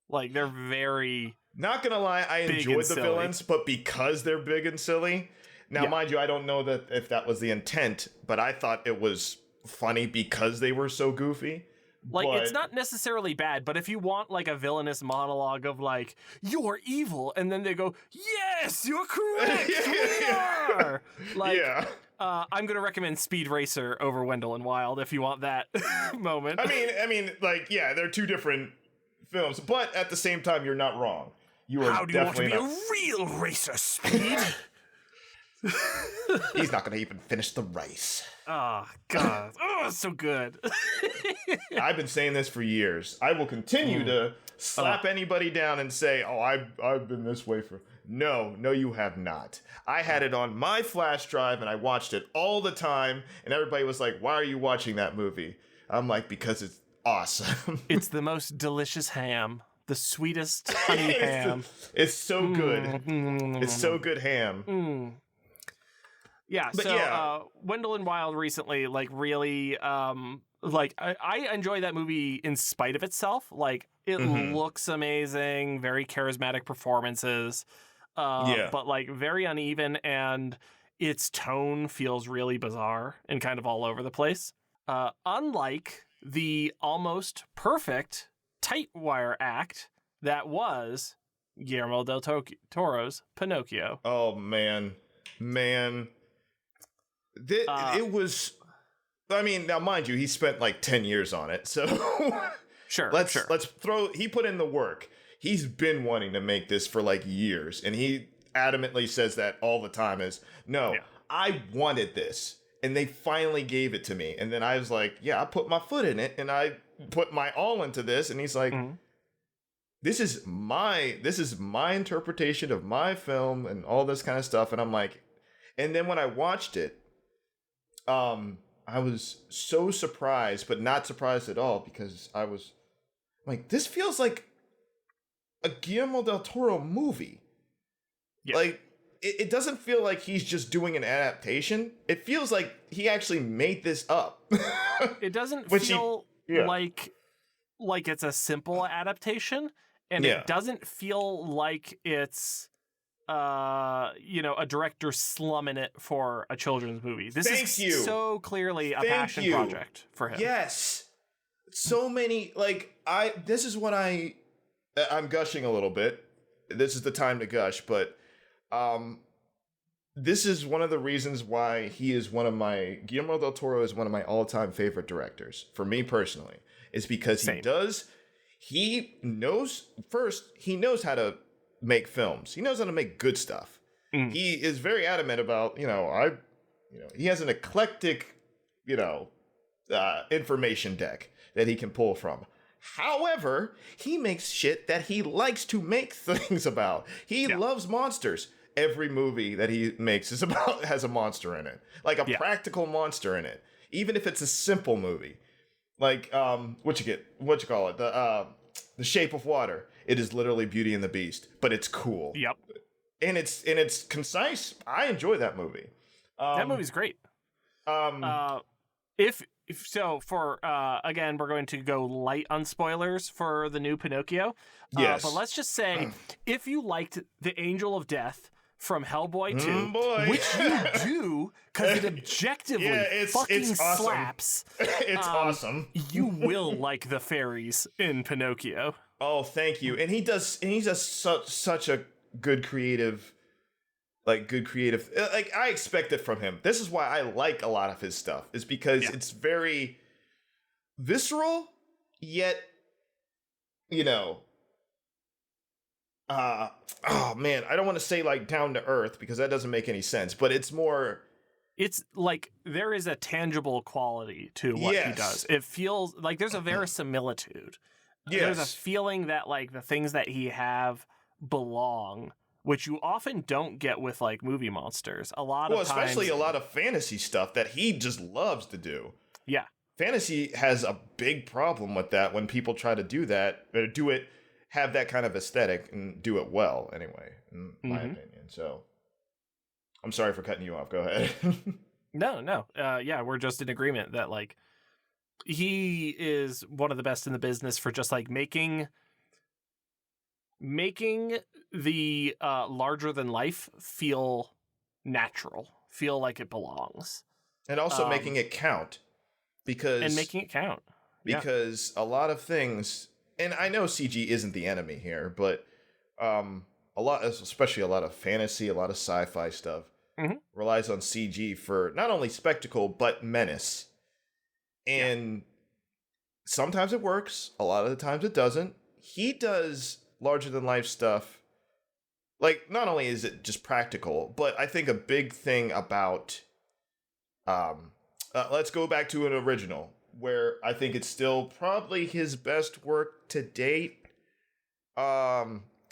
Like, they're very... Not gonna lie, I enjoyed the villains, but because they're big and silly... Now, mind you, I don't know that if that was the intent, but I thought it was funny because they were so goofy. Like, it's not necessarily bad, but if you want, like, a villainous monologue of, like, you're evil, and then they go, yes, you're correct, we are! Like, I'm going to recommend Speed Racer over Wendell and Wild if you want that moment. I mean, like, yeah, they're two different films, but at the same time, you're not wrong. You are How do you want to be a real racer, Speed? He's not going to even finish the race. Oh, God. Oh, it's so good. I've been saying this for years. I will continue to slap anybody down and say, oh, I've been this way for... No, you have not. I had it on my flash drive, and I watched it all the time, and everybody was like, why are you watching that movie? I'm like, because it's awesome. It's the most delicious ham. The sweetest honey ham. It's so good. It's so good ham. Yeah, but so Wendell and Wild recently, like, really, like, I enjoy that movie in spite of itself. Like, it looks amazing, very charismatic performances, but, like, very uneven, and its tone feels really bizarre and kind of all over the place. Unlike the almost perfect tight wire act that was Guillermo del Toro's Pinocchio. Oh, man. It was, I mean, now mind you, he spent like 10 years on it, so let's throw, he put in the work. He's been wanting to make this for like years, and he adamantly says that all the time is, I wanted this, and they finally gave it to me, and then I was like, I put my foot in it, and I put my all into this, and he's like, this is my interpretation of my film, and all this kind of stuff, and I'm like, and then when I watched it, I was so surprised, but not surprised at all, because I was like, this feels like a Guillermo del Toro movie. Yeah. Like, it doesn't feel like he's just doing an adaptation. It feels like he actually made this up. It doesn't feel like it's a simple adaptation, and it doesn't feel like it's a director slumming it for a children's movie. This is so clearly a passion project for him. Yes. So many, like, this is what I'm gushing a little bit. This is the time to gush, but this is one of the reasons why Guillermo del Toro is one of my all-time favorite directors, for me personally, is because he knows how to make films. He knows how to make good stuff. He is very adamant about, he has an eclectic, information deck that he can pull from. However, he makes shit that he likes to make things about. He loves monsters. Every movie that he makes has a monster in it. Like a practical monster in it. Even if it's a simple movie. Like, what you call it? The Shape of Water. It is literally Beauty and the Beast, but it's cool. Yep. And it's concise. I enjoy that movie. That movie's great. If so, for again, we're going to go light on spoilers for the new Pinocchio. Yes. But let's just say, if you liked The Angel of Death from Hellboy 2, which you do, because it objectively fucking awesome. Slaps. It's awesome. You will like the fairies in Pinocchio. Oh, thank you. And he does such a good creative. Like, I expect it from him. This is why I like a lot of his stuff, is because it's very visceral, yet, oh man, I don't want to say like down to earth, because that doesn't make any sense, but it's like there is a tangible quality to what he does. It feels like there's a verisimilitude. Yes. There's a feeling that like the things that he have belong, which you often don't get with like movie monsters. Especially a lot of fantasy stuff that he just loves to do. Yeah. Fantasy has a big problem with that when people try to do that, or have that kind of aesthetic and do it well anyway, in my opinion. So I'm sorry for cutting you off. Go ahead. No. Yeah, we're just in agreement that like he is one of the best in the business for just like making the larger than life feel natural, feel like it belongs, And also making it count, and because making it count. Yeah. a lot of things, and I know CG isn't the enemy here, but a lot, especially a lot of fantasy, a lot of sci-fi stuff relies on CG for not only spectacle but menace. And sometimes it works, a lot of the times it doesn't. He does larger than life stuff. Like, not only is it just practical, but I think a big thing about let's go back to an original where I think it's still probably his best work to date,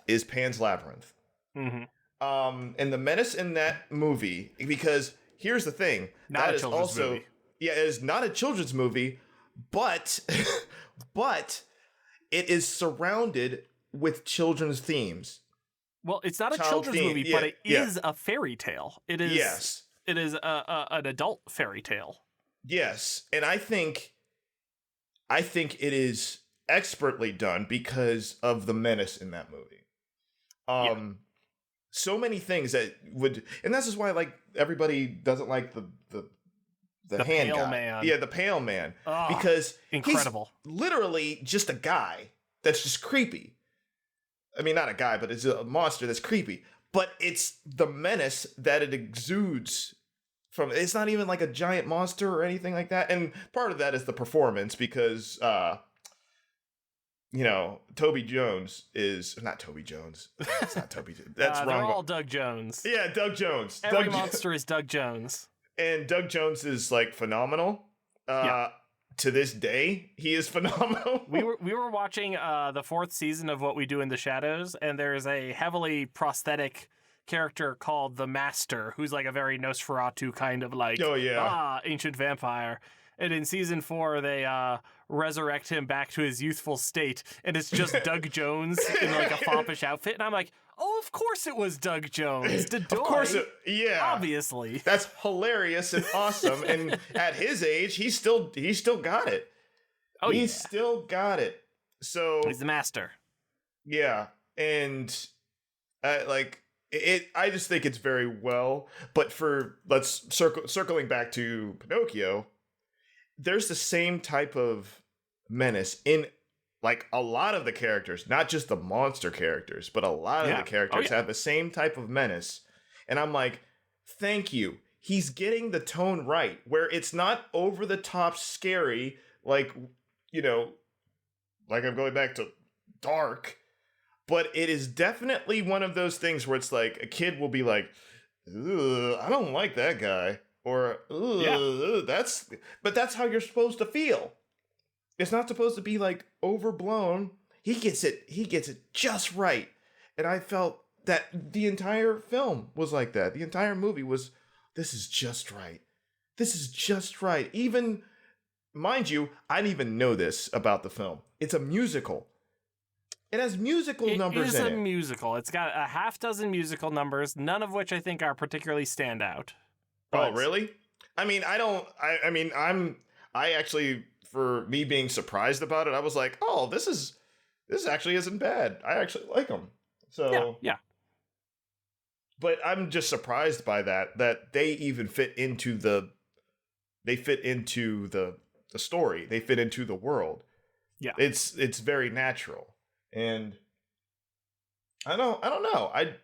is Pan's Labyrinth. And the menace in that movie, because here's the thing, Not a children's movie. Yeah, it is not a children's movie, but but it is surrounded with children's themes. Well, it's not a Child children's theme. movie, Yeah, but it is a fairy tale. It is. Yes. It is an adult fairy tale. Yes, and I think it is expertly done because of the menace in that movie. So many things that would, and this is why like everybody doesn't like the hand pale guy. man. Yeah, the pale man, Oh, because incredible. he's literally just a guy that's just creepy. I mean, not a guy, but it's a monster that's creepy. But it's the menace that it exudes from. It's not even like a giant monster or anything like that. And part of that is the performance, because Toby Jones is not Toby Jones. It's not Toby Jones. That's wrong. They're all Doug Jones. Yeah, Doug Jones. Every monster is Doug Jones. And Doug Jones is like phenomenal. To this day, he is phenomenal. We were watching the 4th season of What We Do in the Shadows, and there's a heavily prosthetic character called the Master, who's like a very Nosferatu kind of like, ancient vampire. And in season 4, they resurrect him back to his youthful state, and it's just Doug Jones in like a foppish outfit. And I'm like, oh, of course it was Doug Jones. Of course, obviously. That's hilarious and awesome. And at his age, he's still got it. Oh, he's still got it. So he's the master. Yeah, and I just think it's very well. But let's circling back to Pinocchio, there's the same type of menace in like a lot of the characters, not just the monster characters, but a lot of the characters have the same type of menace. And I'm like, thank you. He's getting the tone right, where it's not over the top scary, like, like I'm going back to Dark, but it is definitely one of those things where it's like a kid will be like, ugh, I don't like that guy. Or, but that's how you're supposed to feel. It's not supposed to be like overblown. He gets it just right. And I felt that the entire film was like that. The entire movie was, this is just right. This is just right. Even, mind you, I didn't even know this about the film. It's a musical. It has musical numbers in it. It is a musical. It's got a half dozen musical numbers, none of which I think are particularly standout. Oh, really? I mean, I actually, for me being surprised about it, I was like, oh, this actually isn't bad. I actually like them. So yeah. But I'm just surprised by that they even fit into the story. They fit into the world. Yeah. It's very natural. And I don't know. I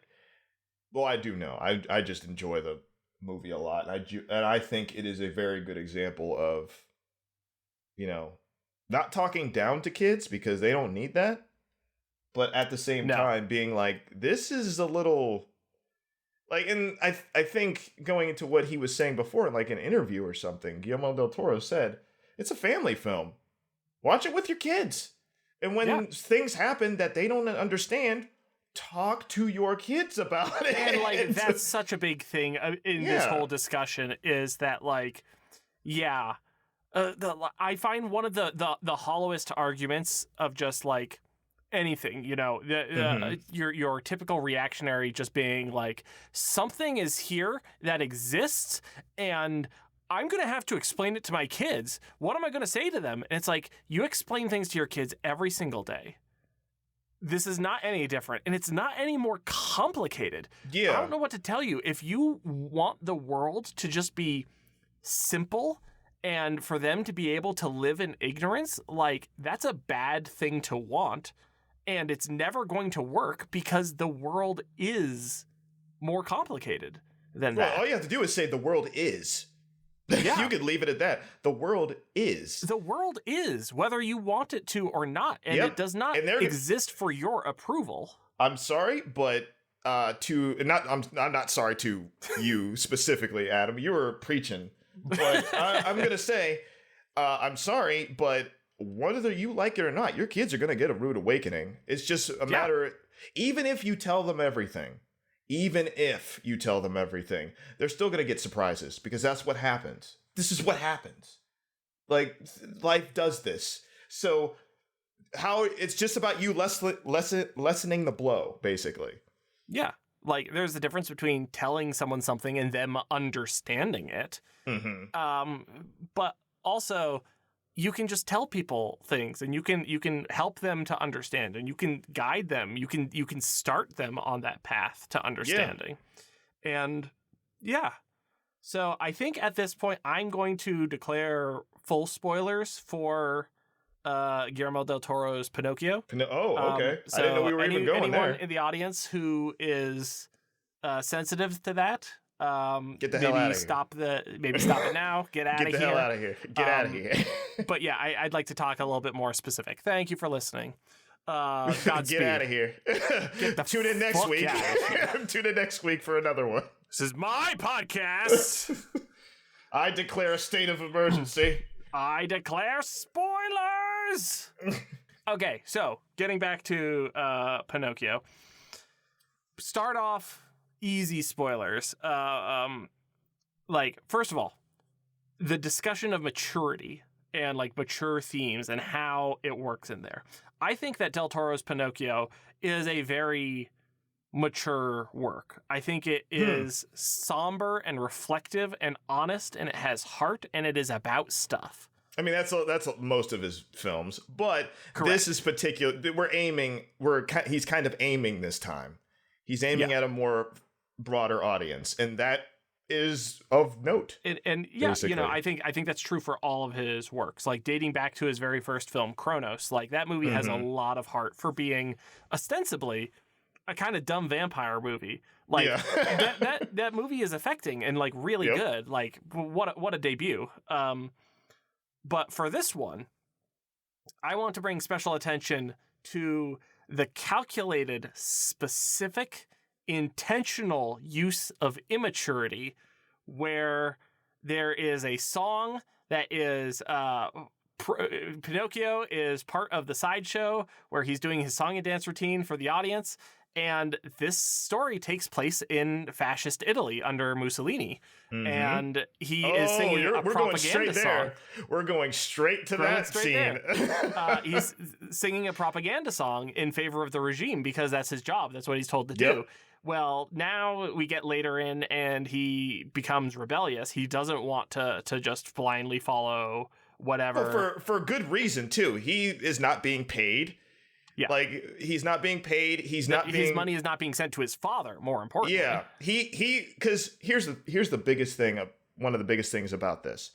do know. I just enjoy the movie a lot, and I think it is a very good example of, not talking down to kids because they don't need that, but at the same time being like, this is a little like, and I think going into what he was saying before, like an interview or something, Guillermo del Toro said, it's a family film. Watch it with your kids, and when things happen that they don't understand, talk to your kids about it. And like that's such a big thing in this whole discussion, is that like, I find one of the hollowest arguments of just like anything, your typical reactionary just being like, something is here that exists and I'm going to have to explain it to my kids. What am I going to say to them? And it's like, you explain things to your kids every single day. This is not any different, and it's not any more complicated. Yeah. I don't know what to tell you. If you want the world to just be simple and for them to be able to live in ignorance, like, that's a bad thing to want, and it's never going to work because the world is more complicated than that. All you have to do is say the world is. Yeah. You could leave it at that. The world is. The world is, whether you want it to or not, and it does not exist for your approval. I'm sorry, but I'm not sorry to you specifically, Adam. You were preaching, but I'm gonna say, I'm sorry, but whether you like it or not, your kids are gonna get a rude awakening. It's just a matter. Even if you tell them everything. They're still going to get surprises because that's what happens. This is what happens. Like, life does this. So it's just about you lessening the blow, basically. Yeah. Like, there's the difference between telling someone something and them understanding it. Mm-hmm. But also, you can just tell people things, and you can help them to understand, and you can guide them. You can start them on that path to understanding. Yeah. And yeah. So I think at this point I'm going to declare full spoilers for Guillermo del Toro's Pinocchio. Okay. So I didn't know we were even going there. Anyone in the audience who is sensitive to that, get the hell out of here. Maybe stop it now. Get out of here. Get the hell out of here. Get out of here. But yeah, I'd like to talk a little bit more specific. Thank you for listening. Godspeed. Get out of here. Tune in next week. Tune in next week for another one. This is my podcast. I declare a state of emergency. I declare spoilers. Okay, so getting back to Pinocchio. Start off easy spoilers. Like, first of all, the discussion of maturity and like mature themes and how it works in there. I think that Del Toro's Pinocchio is a very mature work. I think it is somber and reflective and honest, and it has heart, and it is about stuff. I mean, that's most of his films, but Correct. This is particular. He's kind of aiming this time. He's aiming at a more broader audience, and that is of note. And basically. I think that's true for all of his works. Like, dating back to his very first film, Kronos, like, that movie has a lot of heart for being ostensibly a kind of dumb vampire movie. Like, that movie is affecting and like really good. Like, what a debut. But for this one, I want to bring special attention to the calculated, specific, intentional use of immaturity, where there is a song that is Pinocchio is part of the sideshow where he's doing his song and dance routine for the audience. And this story takes place in fascist Italy under Mussolini. Mm-hmm. And he is singing a propaganda song. We're going straight to that scene. He's singing a propaganda song in favor of the regime because that's his job. That's what he's told to do. Well, now we get later in and he becomes rebellious. He doesn't want to just blindly follow whatever. Well, for good reason, too. He is not being paid. Yeah. Like, he's not being paid. His money is not being sent to his father, more importantly. Yeah. Because here's the biggest thing, one of the biggest things about this,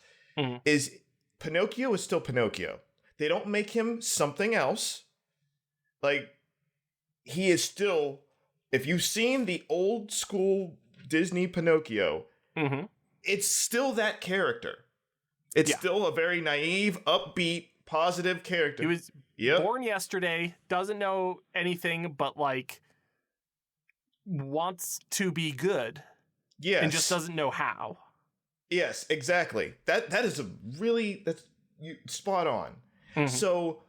is Pinocchio is still Pinocchio. They don't make him something else. Like, he is still, if you've seen the old school Disney Pinocchio, it's still that character. It's still a very naive, upbeat, positive character. He was born yesterday, doesn't know anything, but like wants to be good. Yes. And just doesn't know how. Yes, exactly. That's spot on. So,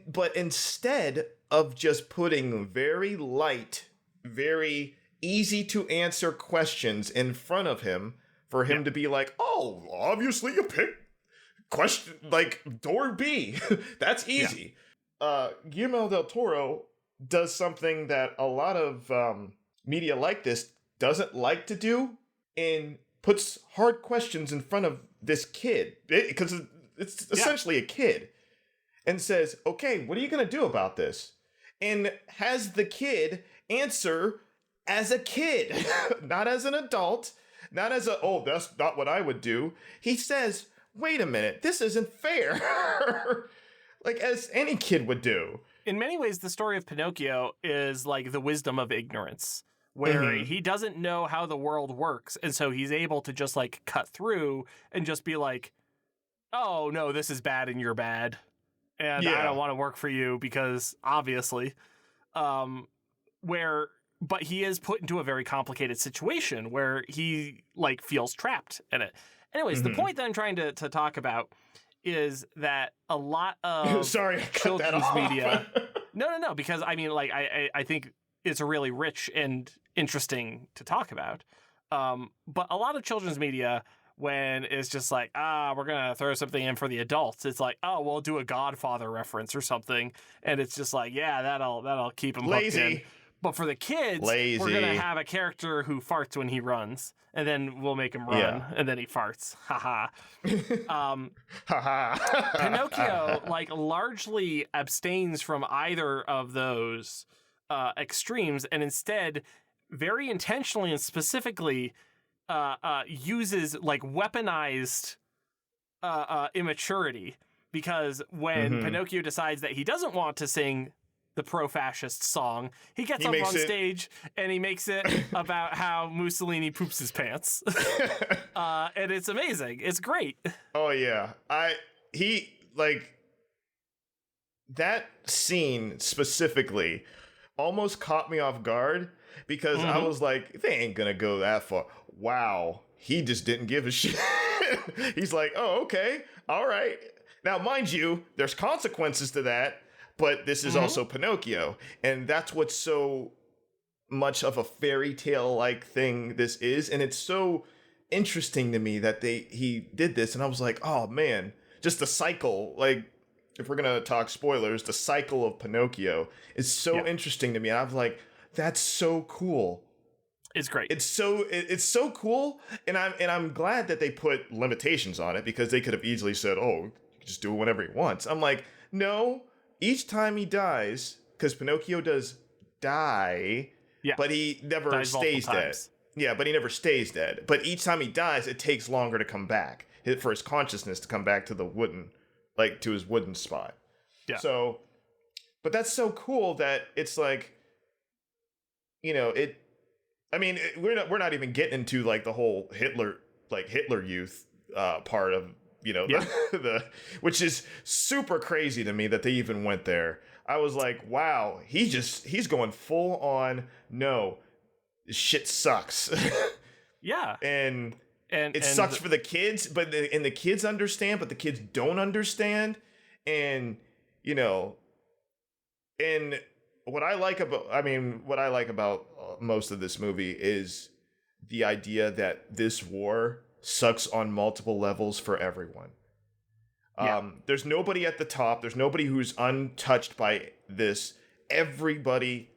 but instead of just putting very light, very easy to answer questions in front of him for him to be like, oh, obviously you picked question like door B. That's easy. Guillermo del Toro does something that a lot of media like this doesn't like to do, and puts hard questions in front of this kid, because it's essentially a kid, and says, okay, what are you going to do about this? And has the kid answer as a kid, not as an adult, not as a, oh, that's not what I would do. He says, wait a minute, this isn't fair. Like, as any kid would do. In many ways, the story of Pinocchio is like the wisdom of ignorance, where he doesn't know how the world works, and so he's able to just like cut through and just be like, oh no, this is bad and you're bad, and I don't want to work for you because obviously, but he is put into a very complicated situation where he like feels trapped in it. Anyways, the point that I'm trying to talk about is that a lot of children's media. No, because I mean, like, I think it's really rich and interesting to talk about. But a lot of children's media, when it's just like, we're gonna throw something in for the adults, it's like, oh, we'll do a Godfather reference or something, and it's just like, yeah, that'll keep them hooked in. But for the kids, we're gonna have a character who farts when he runs, and then we'll make him run, and then he farts. Haha. Pinocchio like largely abstains from either of those extremes, and instead, very intentionally and specifically, uses like weaponized immaturity, because when Pinocchio decides that he doesn't want to sing the pro-fascist song, he gets up on stage and he makes it about how Mussolini poops his pants. And it's amazing. It's great. Oh yeah. That scene specifically almost caught me off guard, because I was like, they ain't gonna go that far. Wow. He just didn't give a shit. He's like, oh, okay. All right. Now, mind you, there's consequences to that. But this is also Pinocchio, and that's what's so much of a fairy tale like thing this is, and it's so interesting to me that he did this, and I was like, oh man, just the cycle. Like, if we're gonna talk spoilers, the cycle of Pinocchio is so interesting to me, and I'm like, that's so cool. It's great. It's so cool, and I'm glad that they put limitations on it, because they could have easily said, oh, you can just do it whenever he wants. I'm like, no. Each time he dies, because Pinocchio does die, but he never stays dead. Yeah, but he never stays dead. But each time he dies, it takes longer to come back, for his consciousness to come back to the wooden, like to his wooden spot. Yeah. So, but that's so cool that it's like, you know, it. I mean, we're not even getting into like the whole Hitler youth part of. You know, which is super crazy to me that they even went there. I was like, wow, he's going full on, no, this shit sucks. Yeah. And it sucks for the kids, but the kids understand, but the kids don't understand. And, you know, and what I like about most of this movie is the idea that this war sucks on multiple levels for everyone. There's nobody at the top. There's nobody who's untouched by this. Everybody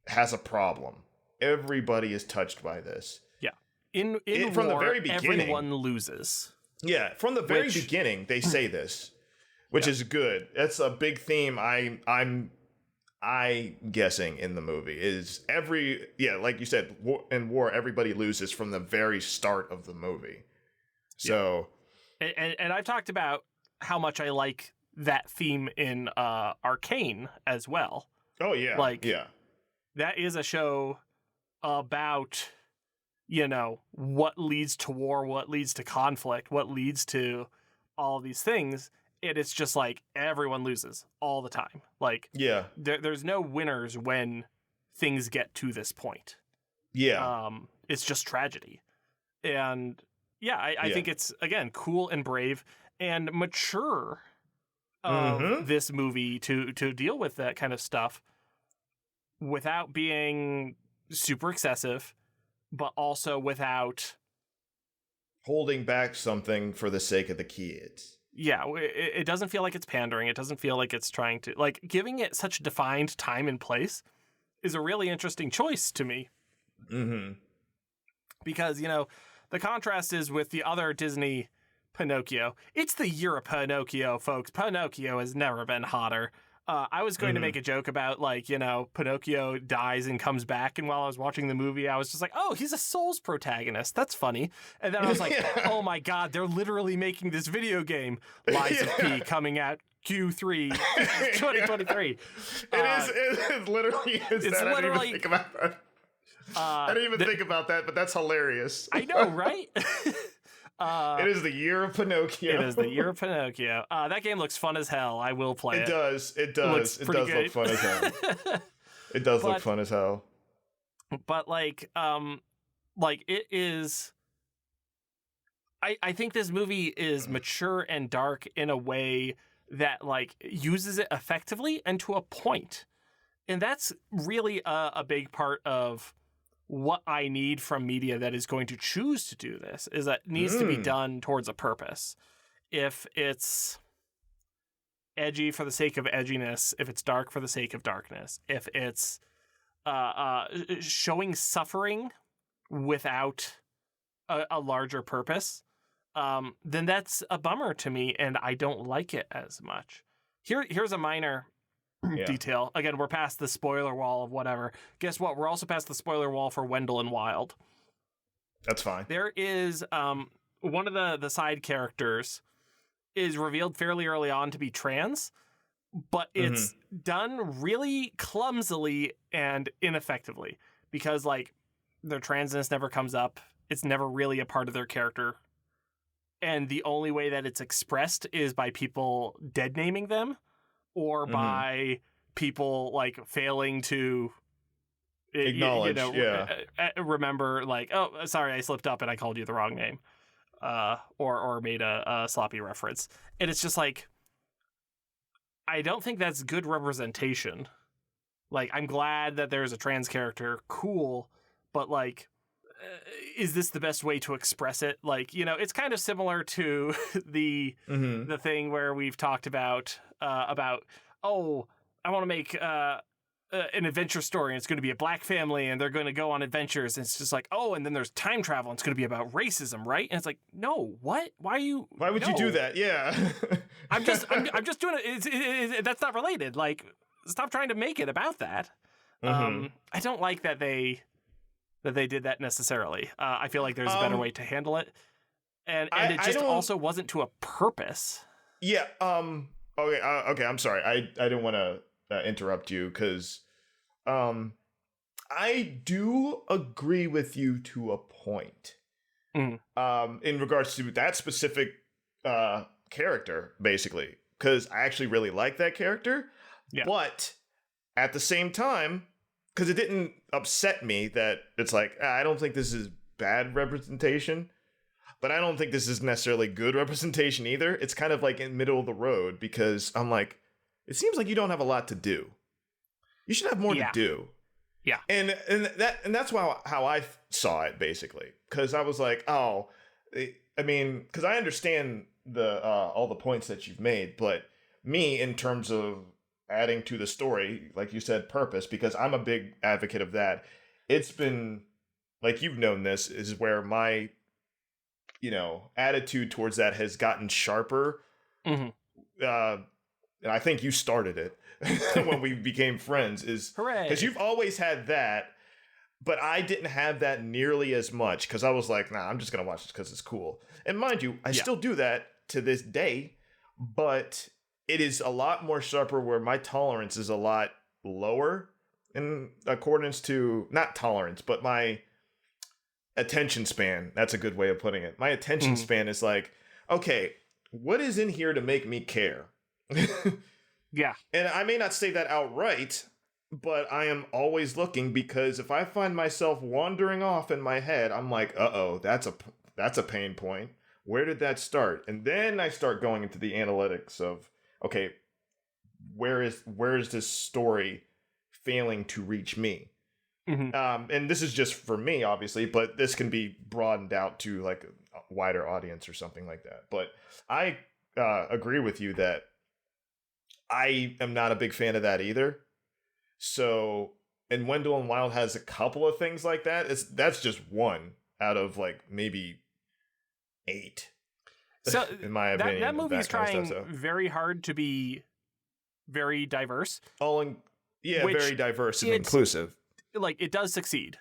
has a problem. Everybody is touched by this. Yeah. From war, the very beginning, everyone loses. Yeah, from the very beginning, they say this, which is good. That's a big theme. I'm guessing in the movie is like you said, in war, everybody loses from the very start of the movie. So, and I've talked about how much I like that theme in Arcane as well. Oh yeah, that is a show about, you know, what leads to war, what leads to conflict, what leads to all these things. And it's just like everyone loses all the time. Like, there's no winners when things get to this point. Yeah, it's just tragedy, and. Yeah, I think it's, again, cool and brave and mature of this movie to deal with that kind of stuff without being super excessive, but also without holding back something for the sake of the kids. yeah, it doesn't feel like it's pandering. It doesn't feel like it's trying to, like, giving it such defined time and place is a really interesting choice to me. Mm-hmm. Because, you know, the contrast is with the other Disney Pinocchio. It's the year of Pinocchio, folks. Pinocchio has never been hotter. I was going to make a joke about, like, you know, Pinocchio dies and comes back. And while I was watching the movie, I was just like, oh, he's a Souls protagonist. That's funny. And then I was like, oh my God, they're literally making this video game, Lies of P, coming out Q3 2023. It literally is. It's that. Literally. I didn't even think about that. I didn't even think about that, but that's hilarious. I know, right? It is the year of Pinocchio. It is the year of Pinocchio. That game looks fun as hell. I will play it. It does. It does look fun as hell. It does look fun as hell. But like it is. I think this movie is mature and dark in a way that like uses it effectively and to a point, and that's really a big part of what I need from media that is going to choose to do this, is that it needs to be done towards a purpose. If it's edgy for the sake of edginess, if it's dark for the sake of darkness, if it's showing suffering without a larger purpose, then that's a bummer to me, and I don't like it as much. Here's a minor detail. Again, we're past the spoiler wall of whatever. Guess what? We're also past the spoiler wall for Wendell and Wild. That's fine. There is one of the side characters is revealed fairly early on to be trans, but it's done really clumsily and ineffectively because like their transness never comes up. It's never really a part of their character. And the only way that it's expressed is by people dead naming them, or by people like failing to acknowledge, remember, like, oh, sorry, I slipped up and I called you the wrong name, or made a sloppy reference. And it's just like, I don't think that's good representation. Like, I'm glad that there's a trans character, cool, but like, is this the best way to express it? Like, you know, it's kind of similar to the thing where we've talked about oh, I want to make an adventure story, and it's going to be a black family, and they're going to go on adventures, and it's just like, oh, and then there's time travel, and it's going to be about racism, right? And it's like, no, what? Why would you do that? Yeah. I'm just doing it. That's not related. Like, stop trying to make it about that. I don't like that they did that necessarily. I feel like there's a better way to handle it. And it just also wasn't to a purpose. Yeah. Okay. I'm sorry. I didn't want to interrupt you because I do agree with you to a point. In regards to that specific character, basically, because I actually really like that character. Yeah. But at the same time, because it didn't upset me that it's like, I don't think this is bad representation, but I don't think this is necessarily good representation either. It's kind of like in middle of the road, because I'm like, it seems like you don't have a lot to do. You should have more to do. Yeah. And that's how I saw it, basically. Because I was like, oh, I mean, because I understand the all the points that you've made, but me, in terms of adding to the story, like you said, purpose, because I'm a big advocate of that. It's been, like, you've known this, is where my, attitude towards that has gotten sharper. And I think you started it when we became friends, is because you've always had that, but I didn't have that nearly as much, because I was like, nah, I'm just going to watch this because it's cool. And mind you, I still do that to this day, but it is a lot more sharper, where my tolerance is a lot lower in accordance to, not tolerance, but my attention span. That's a good way of putting it. My attention span is like, okay, what is in here to make me care? Yeah. And I may not say that outright, but I am always looking, because if I find myself wandering off in my head, I'm like, uh-oh, that's a pain point. Where did that start? And then I start going into the analytics of, okay, where is this story failing to reach me? And this is just for me, obviously, but this can be broadened out to like a wider audience or something like that. But I agree with you that I am not a big fan of that either. So, and Wendell and Wild has a couple of things like that. That's just one out of like maybe 8. So in my opinion, that movie is trying stuff, so. very hard to be very diverse. Very diverse and inclusive. Like, it does succeed.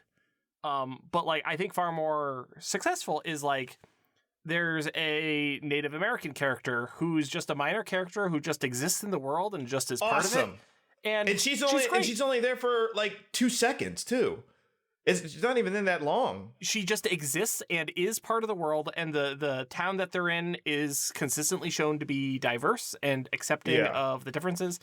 But like, I think far more successful is like, there's a Native American character who's just a minor character who just exists in the world and just is part of it. And she's only there for like 2 seconds too. It's not even in that long. She just exists and is part of the world, and the town that they're in is consistently shown to be diverse and accepting of the differences.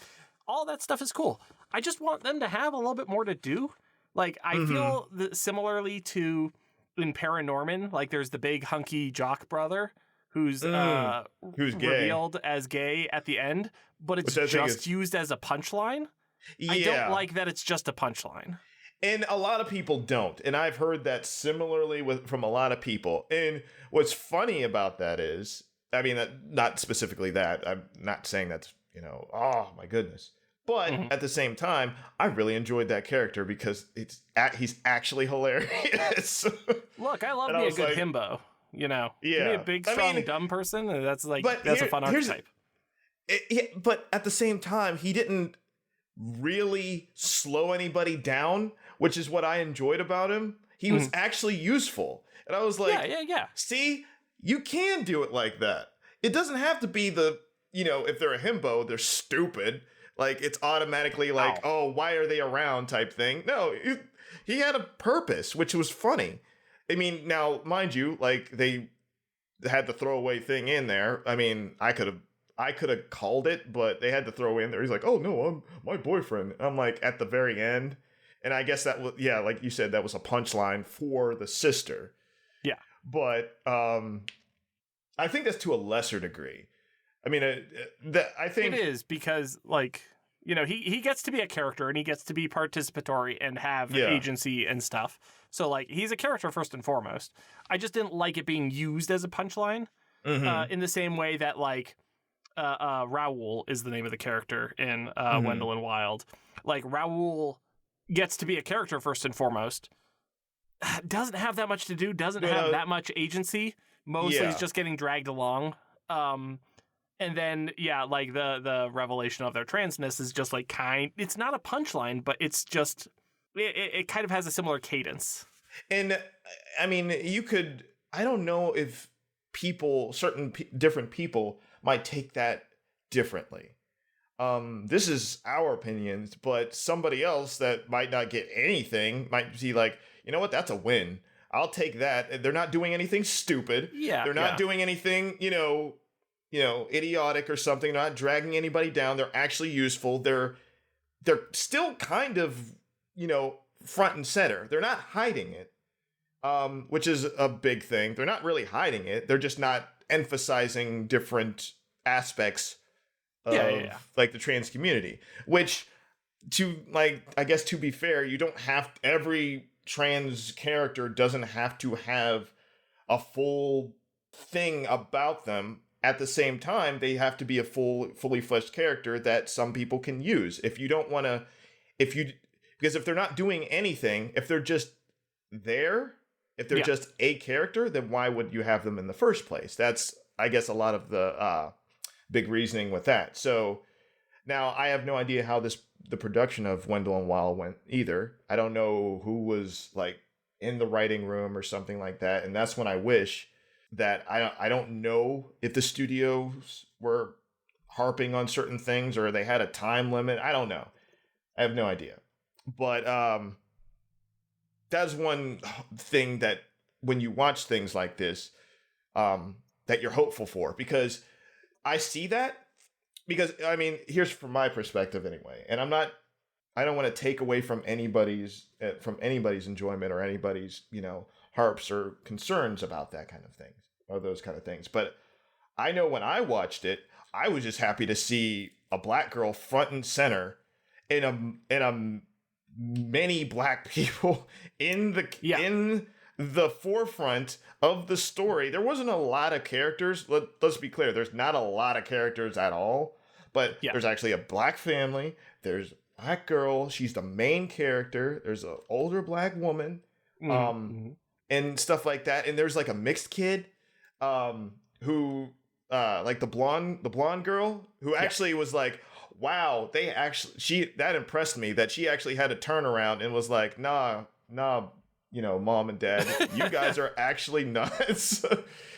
All that stuff is cool. I just want them to have a little bit more to do. Like, I feel similarly to in Paranorman, like there's the big hunky jock brother who's revealed as gay at the end, but it's just used as a punchline. Yeah. I don't like that it's just a punchline. And a lot of people don't. And I've heard that similarly from a lot of people. And what's funny about that is, I mean, not specifically that. I'm not saying that's, oh my goodness. But at the same time, I really enjoyed that character because he's actually hilarious. Look, I love me a good himbo, Yeah. Give me a big, strong, dumb person. And that's a fun archetype. But at the same time, he didn't really slow anybody down, which is what I enjoyed about him. He was actually useful. And I was like, yeah. See, you can do it like that. It doesn't have to be if they're a himbo, they're stupid. Like, it's automatically like, oh, why are they around type thing. No, he had a purpose, which was funny. I mean, now, mind you, like, they had the throwaway thing in there. I mean, I could have called it, but they had to throw in there. He's like, oh, no, I'm my boyfriend. I'm like, at the very end. And I guess that was, like you said, that was a punchline for the sister. Yeah. But I think that's to a lesser degree. I mean, I think it is because, like, he gets to be a character and he gets to be participatory and have agency and stuff. So, like, he's a character first and foremost. I just didn't like it being used as a punchline in the same way that, like, Raoul is the name of the character in Wendell and Wild. Like, Raoul gets to be a character first and foremost. Doesn't have that much to do. Doesn't have that much agency. Mostly he's just getting dragged along. And then, like the revelation of their transness is just like it's not a punchline, but it's just, it kind of has a similar cadence. And I mean, I don't know if different people might take that differently. This is our opinions, but somebody else that might not get anything might be like, you know what, that's a win. I'll take that. They're not doing anything stupid. Yeah. They're not doing anything, idiotic or something. They're not dragging anybody down. They're actually useful. They're still kind of, front and center. They're not hiding it, which is a big thing. They're not really hiding it. They're just not emphasizing different aspects of like the trans community, which I guess to be fair, you don't have every trans character doesn't have to have a full thing about them. At the same time, they have to be a fully fleshed character that some people can use. If you don't want to, because if they're not doing anything, if they're just there, if they're just a character, then why would you have them in the first place? That's, I guess, a lot of the big reasoning with that. So now I have no idea how the production of Wendell and Wild went either. I don't know who was like in the writing room or something like that. And that's when I wish that I don't know if the studios were harping on certain things or they had a time limit. I don't know. I have no idea. But that's one thing that when you watch things like this, that you're hopeful for, because I see that. Because, I mean, here's from my perspective anyway, and I don't want to take away from anybody's enjoyment or anybody's, harps or concerns about that kind of things or those kind of things. But I know when I watched it, I was just happy to see a black girl front and center in a many black people in the forefront of the story. There wasn't a lot of characters. Let's be clear. There's not a lot of characters at all. But Yeah. there's actually a black family. There's a black girl. She's the main character. There's an older black woman, and stuff like that. And there's like a mixed kid, who, like the blonde girl, who actually was like, wow, that impressed me that she actually had to turn around and was like, nah, mom and dad, you guys are actually nuts.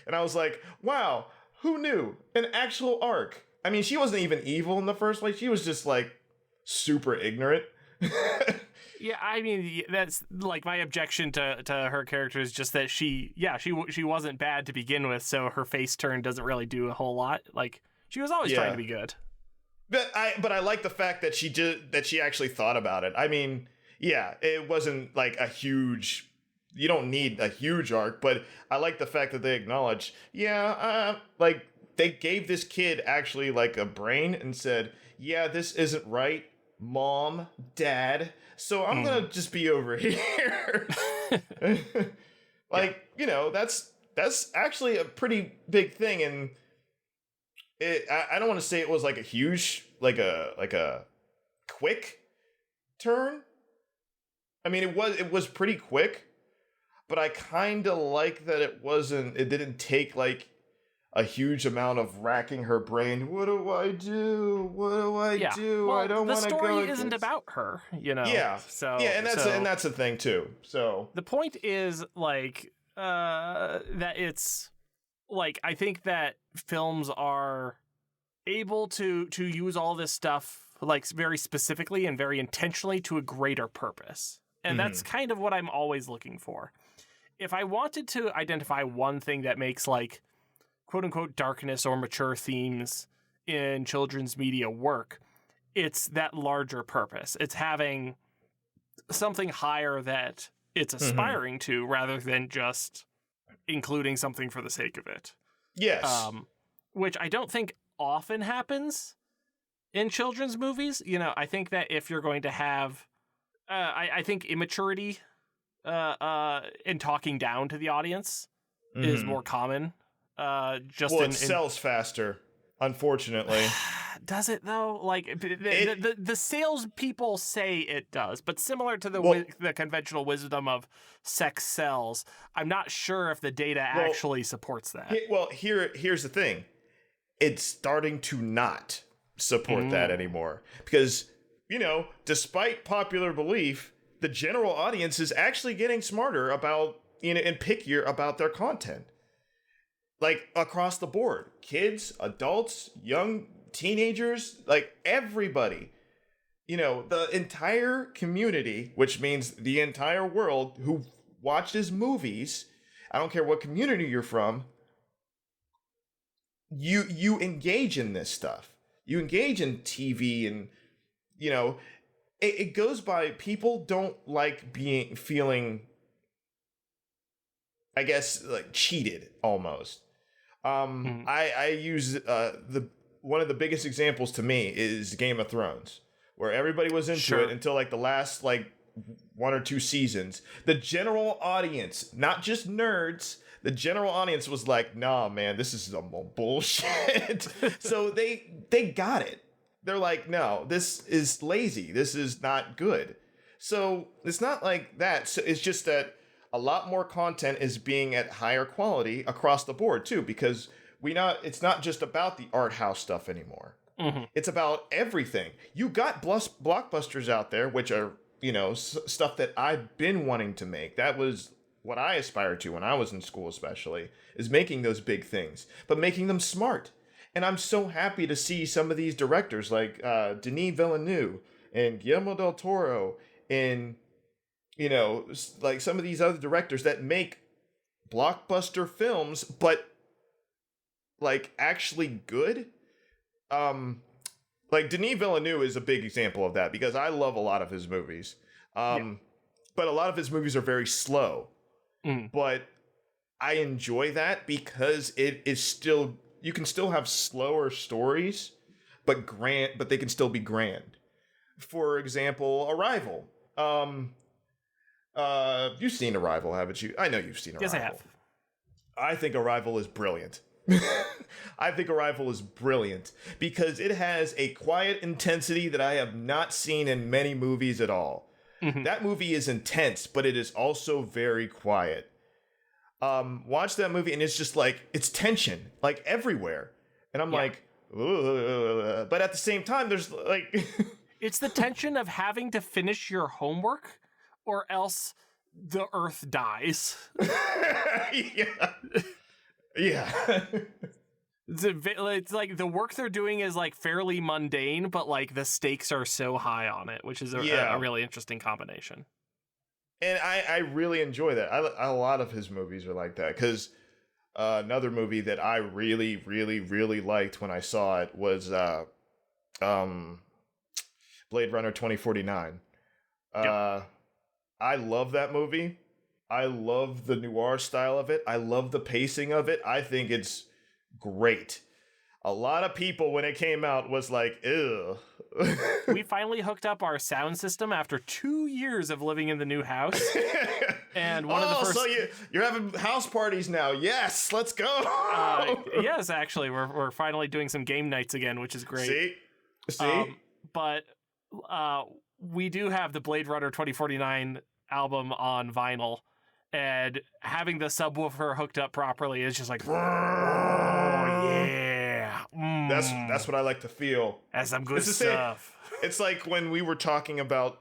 And I was like, wow, who knew? An actual arc. I mean, she wasn't even evil in the first place. She was just like super ignorant. Yeah, I mean, that's like my objection to her character is just that she wasn't bad to begin with, so her face turn doesn't really do a whole lot. Like, she was always trying to be good. But I like the fact that she actually thought about it. I mean, yeah, it wasn't like a huge. You don't need a huge arc, but I like the fact that they acknowledge, like they gave this kid actually like a brain and said, yeah, this isn't right, mom, dad. So I'm gonna just be over here. Like, that's actually a pretty big thing, and I don't want to say it was like a huge, like a quick turn. I mean, it was pretty quick, but I kind of like that it didn't take like a huge amount of racking her brain. What do I do? What do I do? Well, I don't want to go. The story isn't about her, Yeah. So yeah, and that's the thing too. So the point is like that it's like I think that films are able to use all this stuff like very specifically and very intentionally to a greater purpose. And that's kind of what I'm always looking for. If I wanted to identify one thing that makes like quote unquote darkness or mature themes in children's media work, it's that larger purpose. It's having something higher that it's aspiring to rather than just including something for the sake of it. Yes. Which I don't think often happens in children's movies. I think that if you're going to have, I think immaturity and talking down to the audience is more common. It sells faster, unfortunately. Does it though? Like the salespeople say it does, but similar to the conventional wisdom of sex sells, I'm not sure if the data actually supports that. Here's the thing: it's starting to not support that anymore because despite popular belief, the general audience is actually getting smarter about and pickier about their content. Like across the board, kids, adults, young teenagers, like everybody, the entire community, which means the entire world who watches movies, I don't care what community you're from, you engage in this stuff. You engage in TV and, it goes by people don't like feeling, I guess, like cheated almost. I use one of the biggest examples to me is Game of Thrones, where everybody was into it until like the last like 1 or 2 seasons. The general audience, not just nerds, the general audience was like, nah, man, this is some bullshit. So they got it. They're like, no, this is lazy. This is not good. So it's not like that. So it's just that a lot more content is being at higher quality across the board too, because it's not just about the art house stuff anymore. It's about everything. You got blockbusters out there, which are, stuff that I've been wanting to make. That was what I aspired to when I was in school, especially, is making those big things, but making them smart. And I'm so happy to see some of these directors like Denis Villeneuve and Guillermo del Toro and like some of these other directors that make blockbuster films, but like actually good. Like Denis Villeneuve is a big example of that because I love a lot of his movies. But a lot of his movies are very slow. But I enjoy that because it is still, you can still have slower stories, but they can still be grand. For example, Arrival. You've seen Arrival, haven't you? I know you've seen Arrival. Yes, I have. I think Arrival is brilliant. I think Arrival is brilliant because it has a quiet intensity that I have not seen in many movies at all. Mm-hmm. That movie is intense, but it is also very quiet. Watch that movie and it's just like, it's tension, like everywhere. And I'm like, ugh. But at the same time, there's like... It's the tension of having to finish your homework or else the earth dies. Yeah. Yeah. It's like the work they're doing is like fairly mundane, but like the stakes are so high on it, which is a really interesting combination. And I really enjoy that. A lot of his movies are like that because another movie that I really, really, really liked when I saw it was Blade Runner 2049. Yep. I love that movie. I love the noir style of it. I love the pacing of it. I think it's great. A lot of people, when it came out, was like, ew. We finally hooked up our sound system after 2 years of living in the new house. And one of the first... so you're having house parties now. Yes, let's go. Yes, actually, we're finally doing some game nights again, which is great. See? But we do have the Blade Runner 2049 album on vinyl, and having the subwoofer hooked up properly is just like, oh yeah. That's what I like to feel. That's some good stuff. It's like when we were talking about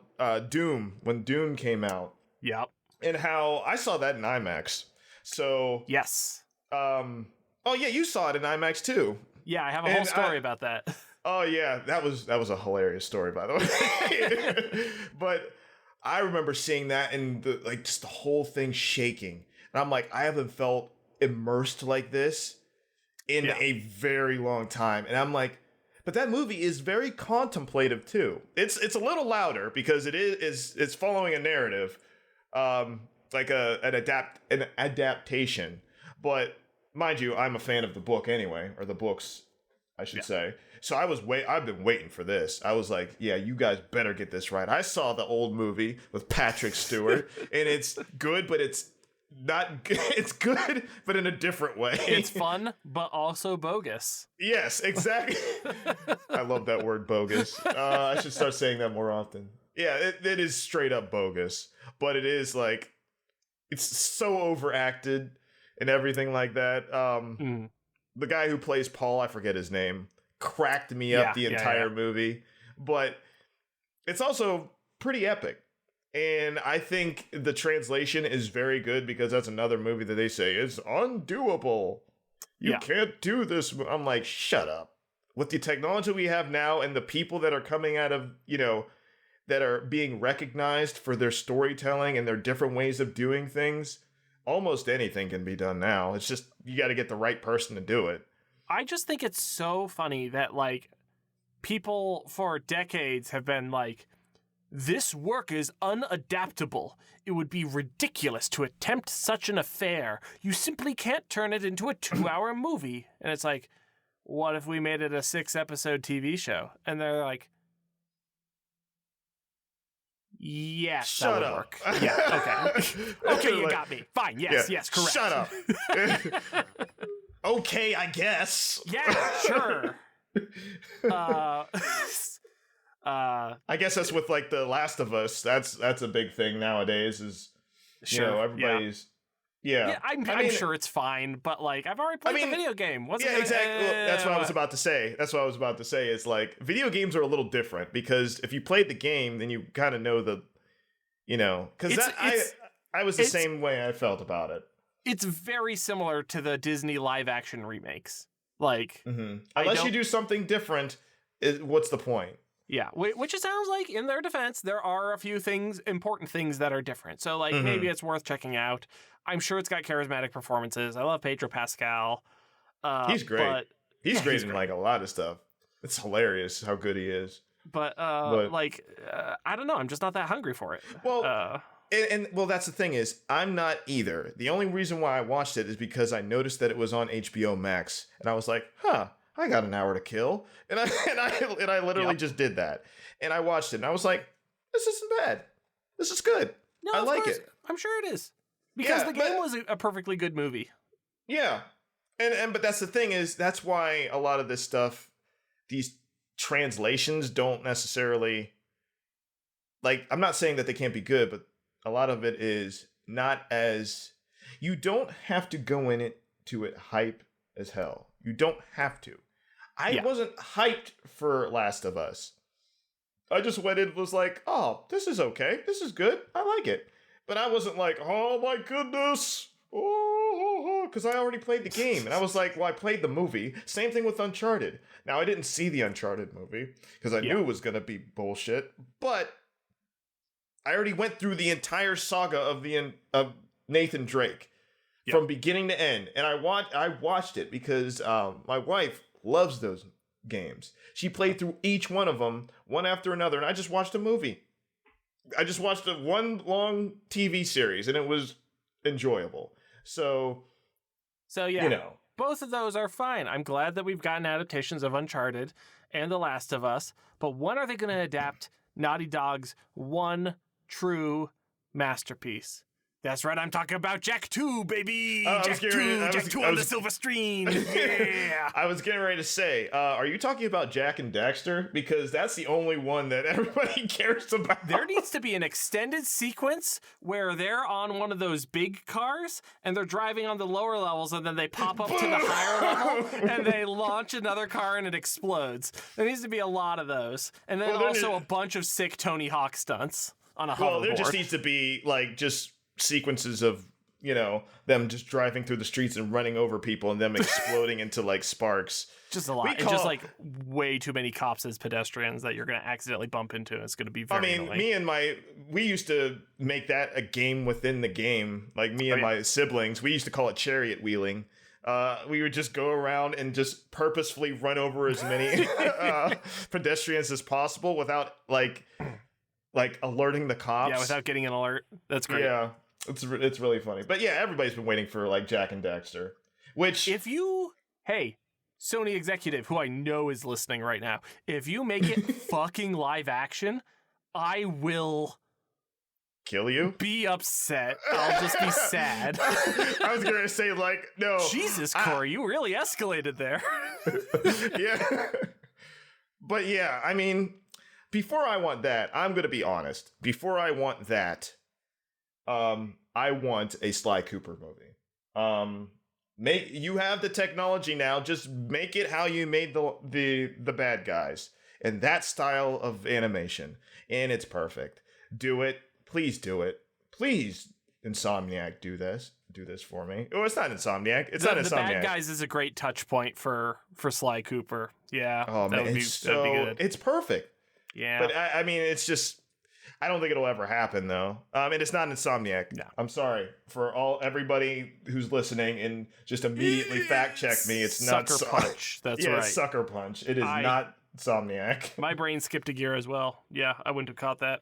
Doom, when Doom came out. Yep. And how I saw that in IMAX. So yes. Oh yeah, you saw it in IMAX too. Yeah, I have a whole story about that. Oh yeah, that was a hilarious story, by the way. But I remember seeing that and just the whole thing shaking, and I'm like, I haven't felt immersed like this in a very long time, and I'm like, but that movie is very contemplative too. It's a little louder because it's following a narrative, like an adaptation. But mind you, I'm a fan of the book anyway, or the books, I should say. So I've been waiting for this. I was like, yeah, you guys better get this right. I saw the old movie with Patrick Stewart, and it's good, but it's not good. It's good, but in a different way. It's fun, but also bogus. Yes, exactly. I love that word, bogus. I should start saying that more often. Yeah, it is straight up bogus, but it is like, it's so overacted and everything like that. The guy who plays Paul, I forget his name, cracked me up the entire movie, but it's also pretty epic. And I think the translation is very good because that's another movie that they say is undoable. You can't do this. I'm like, shut up. With the technology we have now and the people that are coming out of, that are being recognized for their storytelling and their different ways of doing things, almost anything can be done now. It's just, you got to get the right person to do it. I just think it's so funny that, like, people for decades have been like, this work is unadaptable. It would be ridiculous to attempt such an affair. You simply can't turn it into a 2-hour movie. And it's like, what if we made it a 6-episode TV show? And they're like, yes, shut that would up. Work. Yeah, okay. Okay, you got me. Fine, yes, correct. Shut up. Okay, I guess. Yeah, sure. I guess that's with like The Last of Us. That's a big thing nowadays. Is everybody's I'm sure it's fine, but like I've already played the video game. Exactly. Well, that's what I was about to say. Is like video games are a little different because if you played the game, then you kind of know because I was the same way I felt about it. It's very similar to the Disney live action remakes. Like, unless you do something different, what's the point? Yeah, which it sounds like, in their defense, there are a few important things that are different. So, like, maybe it's worth checking out. I'm sure it's got charismatic performances. I love Pedro Pascal. He's great. He's great in, like, a lot of stuff. It's hilarious how good he is. But I don't know. I'm just not that hungry for it. Well, well, that's the thing is, I'm not either. The only reason why I watched it is because I noticed that it was on HBO Max. And I was like, I got an hour to kill, and I literally just did that, and I watched it, and I was like, this isn't bad, this is good, No, I of like course. it. I'm sure it is. Because Yeah, the game was a perfectly good movie. Yeah. But that's the thing is that's why a lot of this stuff, these translations don't necessarily, like, I'm not saying that they can't be good, but a lot of it is not as, you don't have to go into it hype as hell. You don't have to. I wasn't hyped for Last of Us. I just went in and was like, oh, this is okay. This is good. I like it. But I wasn't like, oh my goodness. Oh, because I already played the game. And I was like, well, I played the movie. Same thing with Uncharted. Now, I didn't see the Uncharted movie because I knew it was going to be bullshit. But I already went through the entire saga of Nathan Drake from beginning to end. And I watched it because my wife loves those games. She played through each one of them, one after another. And I just watched a movie. I just watched one long TV series, and it was enjoyable. So yeah, you know, both of those are fine. I'm glad that we've gotten adaptations of Uncharted and The Last of Us, but when are they going to adapt Naughty Dog's one true masterpiece? That's right, I'm talking about Jak 2, baby! Jak 2 on the silver screen! Yeah! I was getting ready to say, are you talking about Jak and Daxter? Because that's the only one that everybody cares about. There needs to be an extended sequence where they're on one of those big cars, and they're driving on the lower levels, and then they pop up to the higher level, and they launch another car, and it explodes. There needs to be a lot of those. And then also a bunch of sick Tony Hawk stunts on a hoverboard. Well, there just needs to be, like, just sequences of, you know, them just driving through the streets and running over people and them exploding into, like, sparks. Just a lot. It's just, like, way too many cops as pedestrians that you're going to accidentally bump into. It's going to be very annoying. We used to make that a game within the game. Like, me and my siblings, we used to call it chariot wheeling. We would just go around and just purposefully run over as many pedestrians as possible without, like alerting the cops. Yeah, without getting an alert. That's great. Yeah. It's really funny. But yeah, everybody's been waiting for, like, Jak and Daxter. Which, hey, Sony executive, who I know is listening right now, if you make it fucking live action, I will kill you? Be upset. I'll just be sad. I was going to say, like, no. Jesus, Corey, you really escalated there. Yeah. But yeah, I mean, before I want that, I'm going to be honest. Before I want that, I want a Sly Cooper movie. You have the technology now. Just make it how you made the bad guys, and that style of animation, and it's perfect. Do it, please do it, please. Insomniac, do this for me. Oh, it's not Insomniac. It's not Insomniac. The Bad Guys is a great touch point for Sly Cooper. Yeah. Oh man, that'd be good. It's perfect. Yeah. But I mean, it's just, I don't think it'll ever happen, though. And it's not Insomniac. No. I'm sorry for everybody who's listening and just immediately fact check me. It's not Sucker Punch. That's right. It's Sucker Punch. It is not Insomniac. My brain skipped a gear as well. Yeah, I wouldn't have caught that.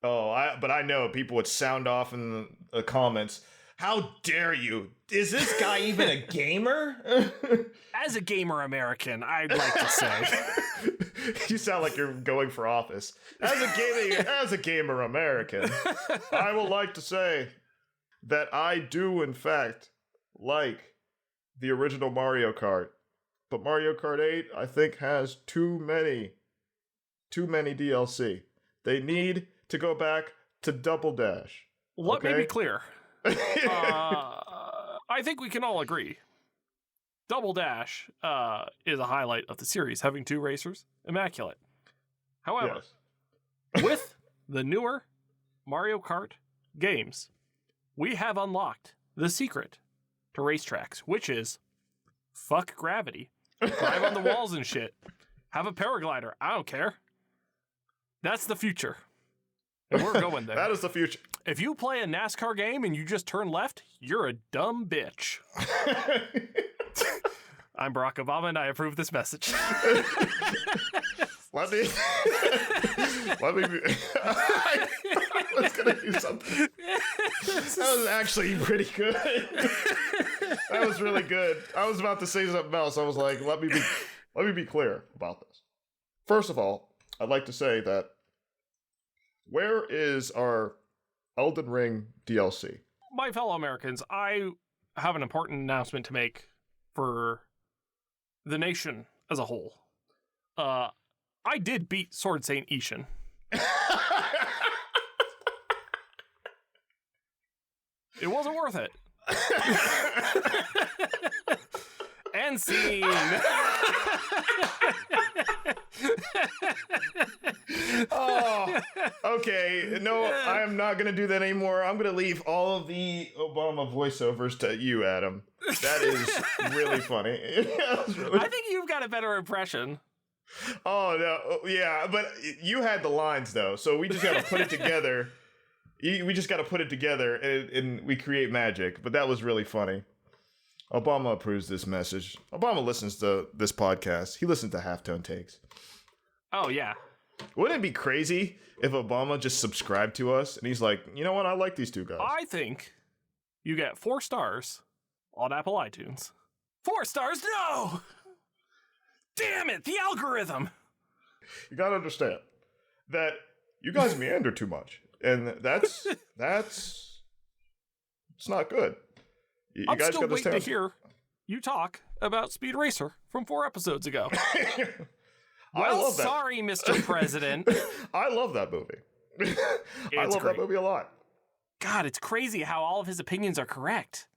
Oh, but I know people would sound off in the comments. How dare you? Is this guy even a gamer? As a gamer American, I'd like to say. You sound like you're going for office. As a gamer American, I would like to say that I do, in fact, like the original Mario Kart. But Mario Kart 8, I think, has too many DLC. They need to go back to Double Dash. Let me be clear. I think we can all agree. Double Dash is a highlight of the series, having two racers, immaculate. However, with the newer Mario Kart games, we have unlocked the secret to racetracks, which is fuck gravity, drive on the walls and shit, have a paraglider, I don't care. That's the future. And we're going there. That is the future. If you play a NASCAR game and you just turn left, you're a dumb bitch. I'm Barack Obama and I approve this message. Let me I was going to do something. That was actually pretty good. That was really good. I was about to say something else. I was like, let me be clear about this. First of all, I'd like to say that where is our Elden Ring DLC. My fellow Americans, I have an important announcement to make for the nation as a whole. I did beat Sword Saint Ishin. It wasn't worth it. And scene. Oh, okay. No, I am not going to do that anymore. I'm going to leave all of the Obama voiceovers to you, Adam. That is really funny. I think you've got a better impression. Oh, no. Yeah, but you had the lines, though, so we just got to put it together. We just got to put it together, and we create magic. But that was really funny. Obama approves this message. Obama listens to this podcast. He listens to Halftone Takes. Oh, yeah. Wouldn't it be crazy if Obama just subscribed to us and he's like, you know what? I like these two guys. I think you get 4 stars on Apple iTunes. 4 stars? No! Damn it, the algorithm! You gotta understand that you guys meander too much. And that's it's not good. You I'm guys still gotta waiting to hear you talk about Speed Racer from 4 episodes ago. I love that. Sorry, Mr. President. I love that movie. I love that movie a lot. God, it's crazy how all of his opinions are correct.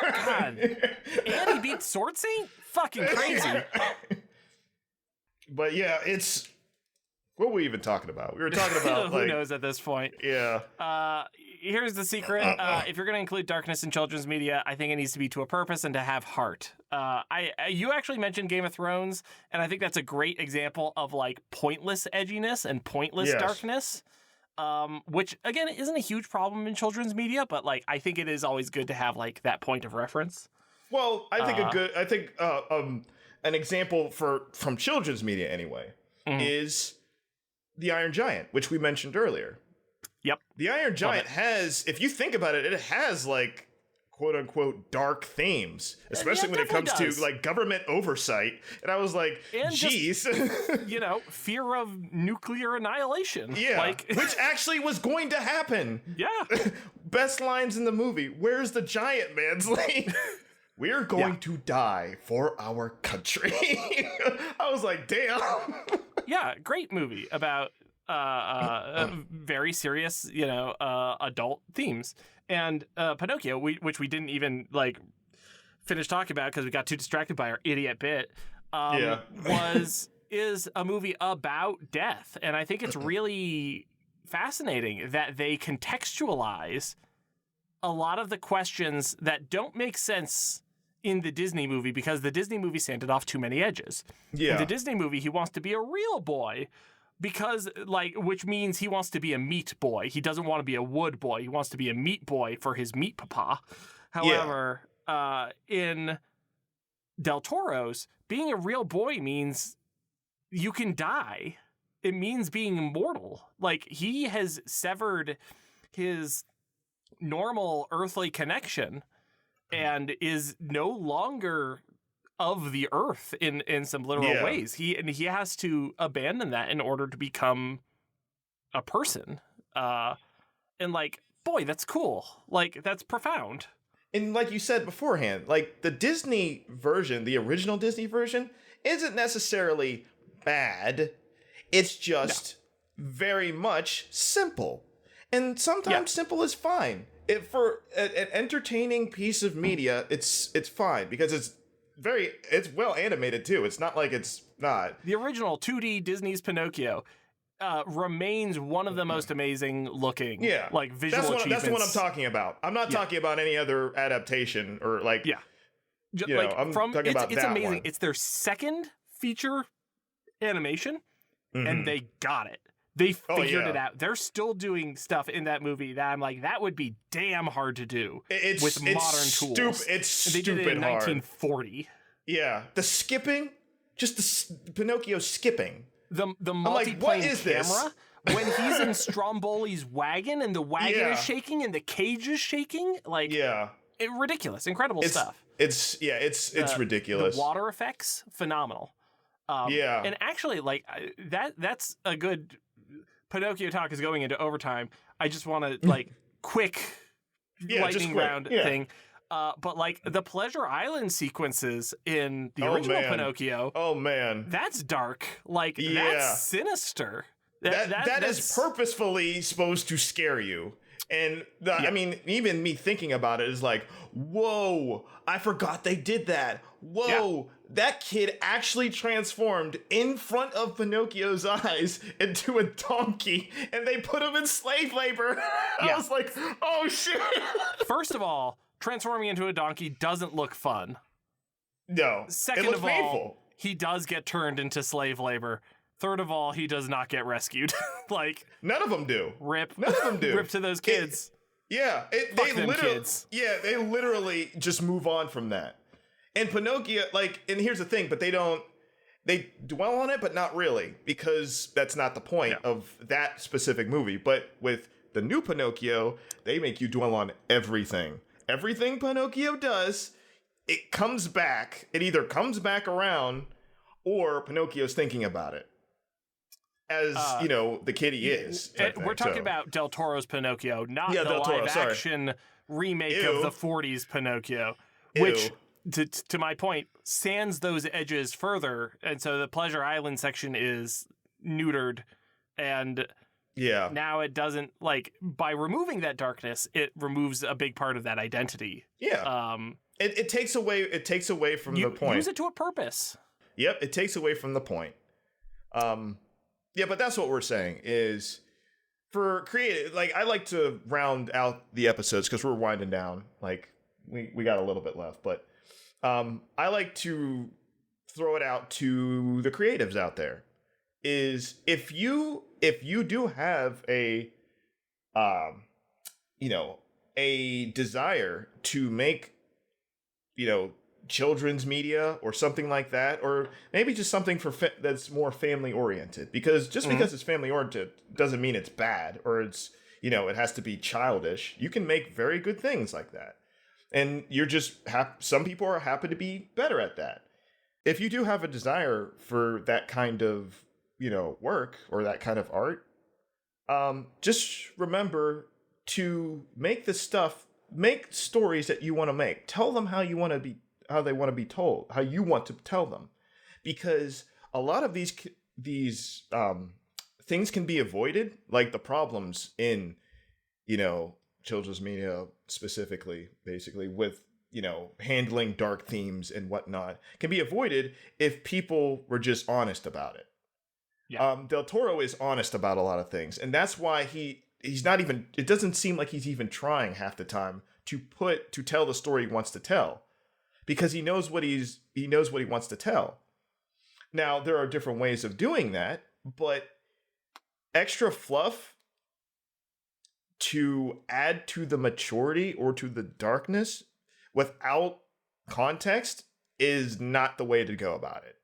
God. And he beat Sword Saint? Fucking crazy. But yeah, it's... What were we even talking about? We were talking about, Who knows at this point? Yeah. Here's the secret. If you're going to include darkness in children's media, I think it needs to be to a purpose and to have heart. You actually mentioned Game of Thrones, and I think that's a great example of like pointless edginess and pointless darkness, which again isn't a huge problem in children's media, but like I think it is always good to have like that point of reference. Well, I think an example from children's media anyway is the Iron Giant, which we mentioned earlier. Yep. The Iron Giant has, if you think about it, it has like quote unquote dark themes, especially when it comes to like government oversight. And I was like, geez. Fear of nuclear annihilation. Yeah. Which actually was going to happen. Yeah. Best lines in the movie. Where's the giant, man's like, we're going to die for our country. I was like, damn. Yeah, great movie about very serious, adult themes. And Pinocchio, which we didn't even like finish talking about because we got too distracted by our idiot bit, is a movie about death. And I think it's really fascinating that they contextualize a lot of the questions that don't make sense in the Disney movie because the Disney movie sanded off too many edges. Yeah. In the Disney movie, he wants to be a real boy because, which means he wants to be a meat boy. He doesn't want to be a wood boy. He wants to be a meat boy for his meat papa. However, in Del Toro's, being a real boy means you can die. It means being immortal. Like, he has severed his normal earthly connection and is no longer of the earth in some literal ways. He has to abandon that in order to become a person. And like, boy, that's cool. Like, that's profound. And like you said beforehand, like the Disney version, the original Disney version, isn't necessarily bad. It's just very much simple. And sometimes simple is fine. For an entertaining piece of media, it's fine because it's well animated too. It's not like it's not. The original 2D Disney's Pinocchio remains one of the most amazing looking visual achievements. That's the one I'm talking about. I'm not talking about any other adaptation or like I'm talking about it's that amazing. one. It's their second feature animation, and they got it. They figured it out. They're still doing stuff in that movie that I'm like, that would be damn hard to do with modern tools. It's stupid They did it in hard. 1940. Yeah, the skipping, just the Pinocchio skipping. The multi-plane camera when he's in Stromboli's wagon and the wagon is shaking and the cage is shaking, ridiculous, incredible stuff. It's ridiculous. The water effects, phenomenal. And actually, that's a good Pinocchio talk is going into overtime. I just want to like quick lightning round thing. But like the Pleasure Island sequences in the original Pinocchio. Oh man. That's dark. Like that's sinister. That is purposefully supposed to scare you. And I mean, even me thinking about it is like, whoa, I forgot they did that. Whoa, that kid actually transformed in front of Pinocchio's eyes into a donkey and they put him in slave labor. I was like, oh shit. First of all, transforming into a donkey doesn't look fun. No. Second of all, painful. He does get turned into slave labor. Third of all, he does not get rescued. Like none of them do. Rip. None of them do. Rip to those kids. They literally just move on from that. And Pinocchio, like, and here's the thing, but they dwell on it, but not really, because that's not the point of that specific movie. But with the new Pinocchio, they make you dwell on everything. Everything Pinocchio does, it comes back. It either comes back around or Pinocchio's thinking about it. As, the kid he is. We're talking about Del Toro's Pinocchio, not the live-action remake of the 40s Pinocchio, which, to my point, sands those edges further, and so the Pleasure Island section is neutered, and now it doesn't, like, by removing that darkness, it removes a big part of that identity. Yeah. It takes away from the point. Use it to a purpose. Yep, it takes away from the point. Yeah, but that's what we're saying is for creative, like I like to round out the episodes because we're winding down. Like we got a little bit left, but I like to throw it out to the creatives out there. Is if you do have a desire to make children's media or something like that, or maybe just something for that's more family oriented, because just because it's family oriented doesn't mean it's bad or it's it has to be childish. You can make very good things like that, and you're just some people are happy to be better at that. If you do have a desire for that kind of work or that kind of art, just remember to make stories that you want to make. Tell them how they want to be told, how you want to tell them, because a lot of these things can be avoided, like the problems in children's media specifically, basically with handling dark themes and whatnot, can be avoided if people were just honest about it. Del Toro is honest about a lot of things, and that's why he's not even, it doesn't seem like he's even trying half the time to tell the story he wants to tell, because he knows what he wants to tell. Now, there are different ways of doing that, but extra fluff to add to the maturity or to the darkness without context is not the way to go about it.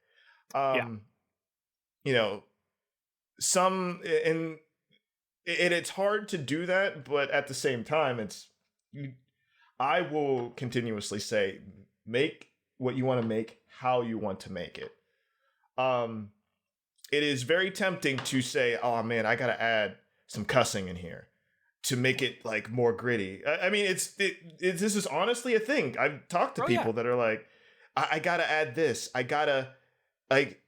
It's hard to do that, but at the same time, I will continuously say, make what you want to make how you want to make it. It is very tempting to say, oh man, I gotta add some cussing in here to make it like more gritty. I mean, this is honestly a thing. I've talked to people that are like, I gotta add this. I gotta, like,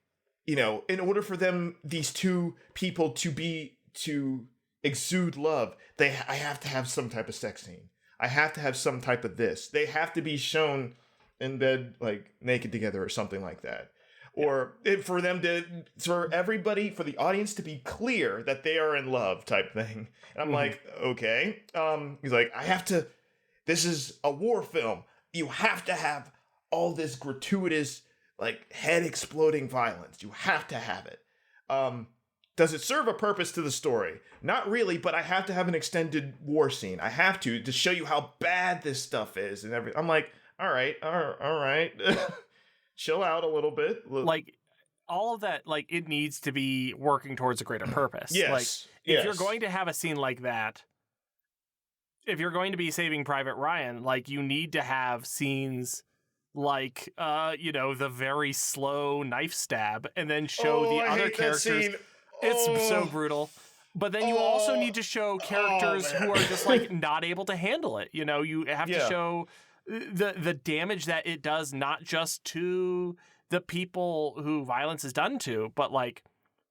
in order for these two people to exude love, I have to have some type of sex scene. I have to have some type of this. They have to be shown in bed, like naked together or something like that. Or for the audience to be clear that they are in love type thing. And I'm like, okay. He's like, this is a war film. You have to have all this gratuitous, like, head exploding violence. You have to have it. Does it serve a purpose to the story? Not really, but I have to have an extended war scene. I have to show you how bad this stuff is and everything. I'm like, all right. Chill out a little bit. Like, all of that, like, it needs to be working towards a greater purpose. Yes. Like, if you're going to have a scene like that, if you're going to be Saving Private Ryan, like, you need to have scenes like, the very slow knife stab, and then show the other characters. It's so brutal. But then you also need to show characters who are just like not able to handle it. You know, you have to show the damage that it does, not just to the people who violence is done to, but like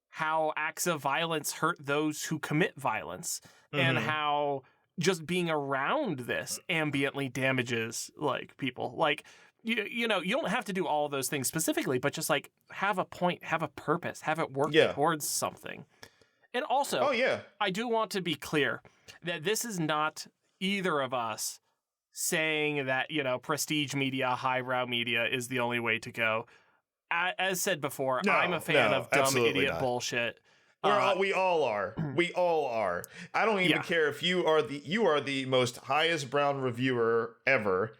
how acts of violence hurt those who commit violence, and how just being around this ambiently damages like people. Like, you know, you don't have to do all of those things specifically, but just like have a point, have a purpose, have it work towards something. And also, I do want to be clear that this is not either of us saying that, you know, prestige media, highbrow media is the only way to go. As said before, I'm a fan of dumb idiot bullshit. We all are. We all are. I don't even care if you are the most highest brown reviewer ever.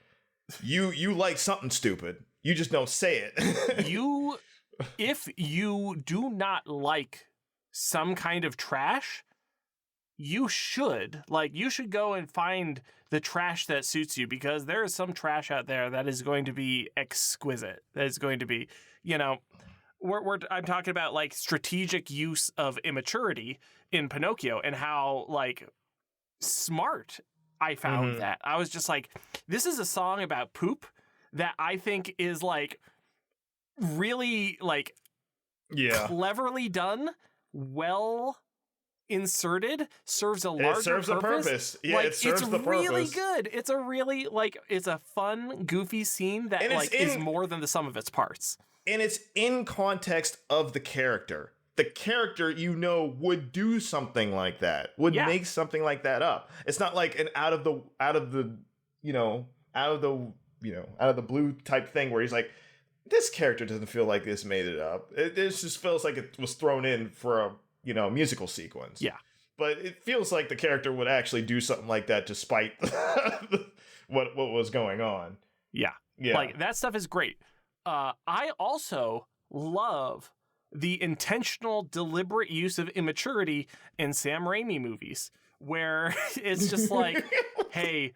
You like something stupid. You just don't say it. If you do not like some kind of trash, you should go and find the trash that suits you, because there is some trash out there that is going to be exquisite. That is going to be, you know, I'm talking about like strategic use of immaturity in Pinocchio, and how like smart I found that. I was just like, this is a song about poop that I think is like really like cleverly done, well inserted, serves a larger purpose. Yeah, like, it serves the purpose. It's really good. It's a really like, it's a fun, goofy scene that like is more than the sum of its parts. And it's in context of the character. The character, you know, would do something like that, would make something like that up. It's not like an out of the blue type thing where he's like, this character doesn't feel like this made it up. It just feels like it was thrown in for a, you know, musical sequence. Yeah. But it feels like the character would actually do something like that despite what was going on. Yeah. Like, that stuff is great. I also love the intentional, deliberate use of immaturity in Sam Raimi movies, where it's just like, hey,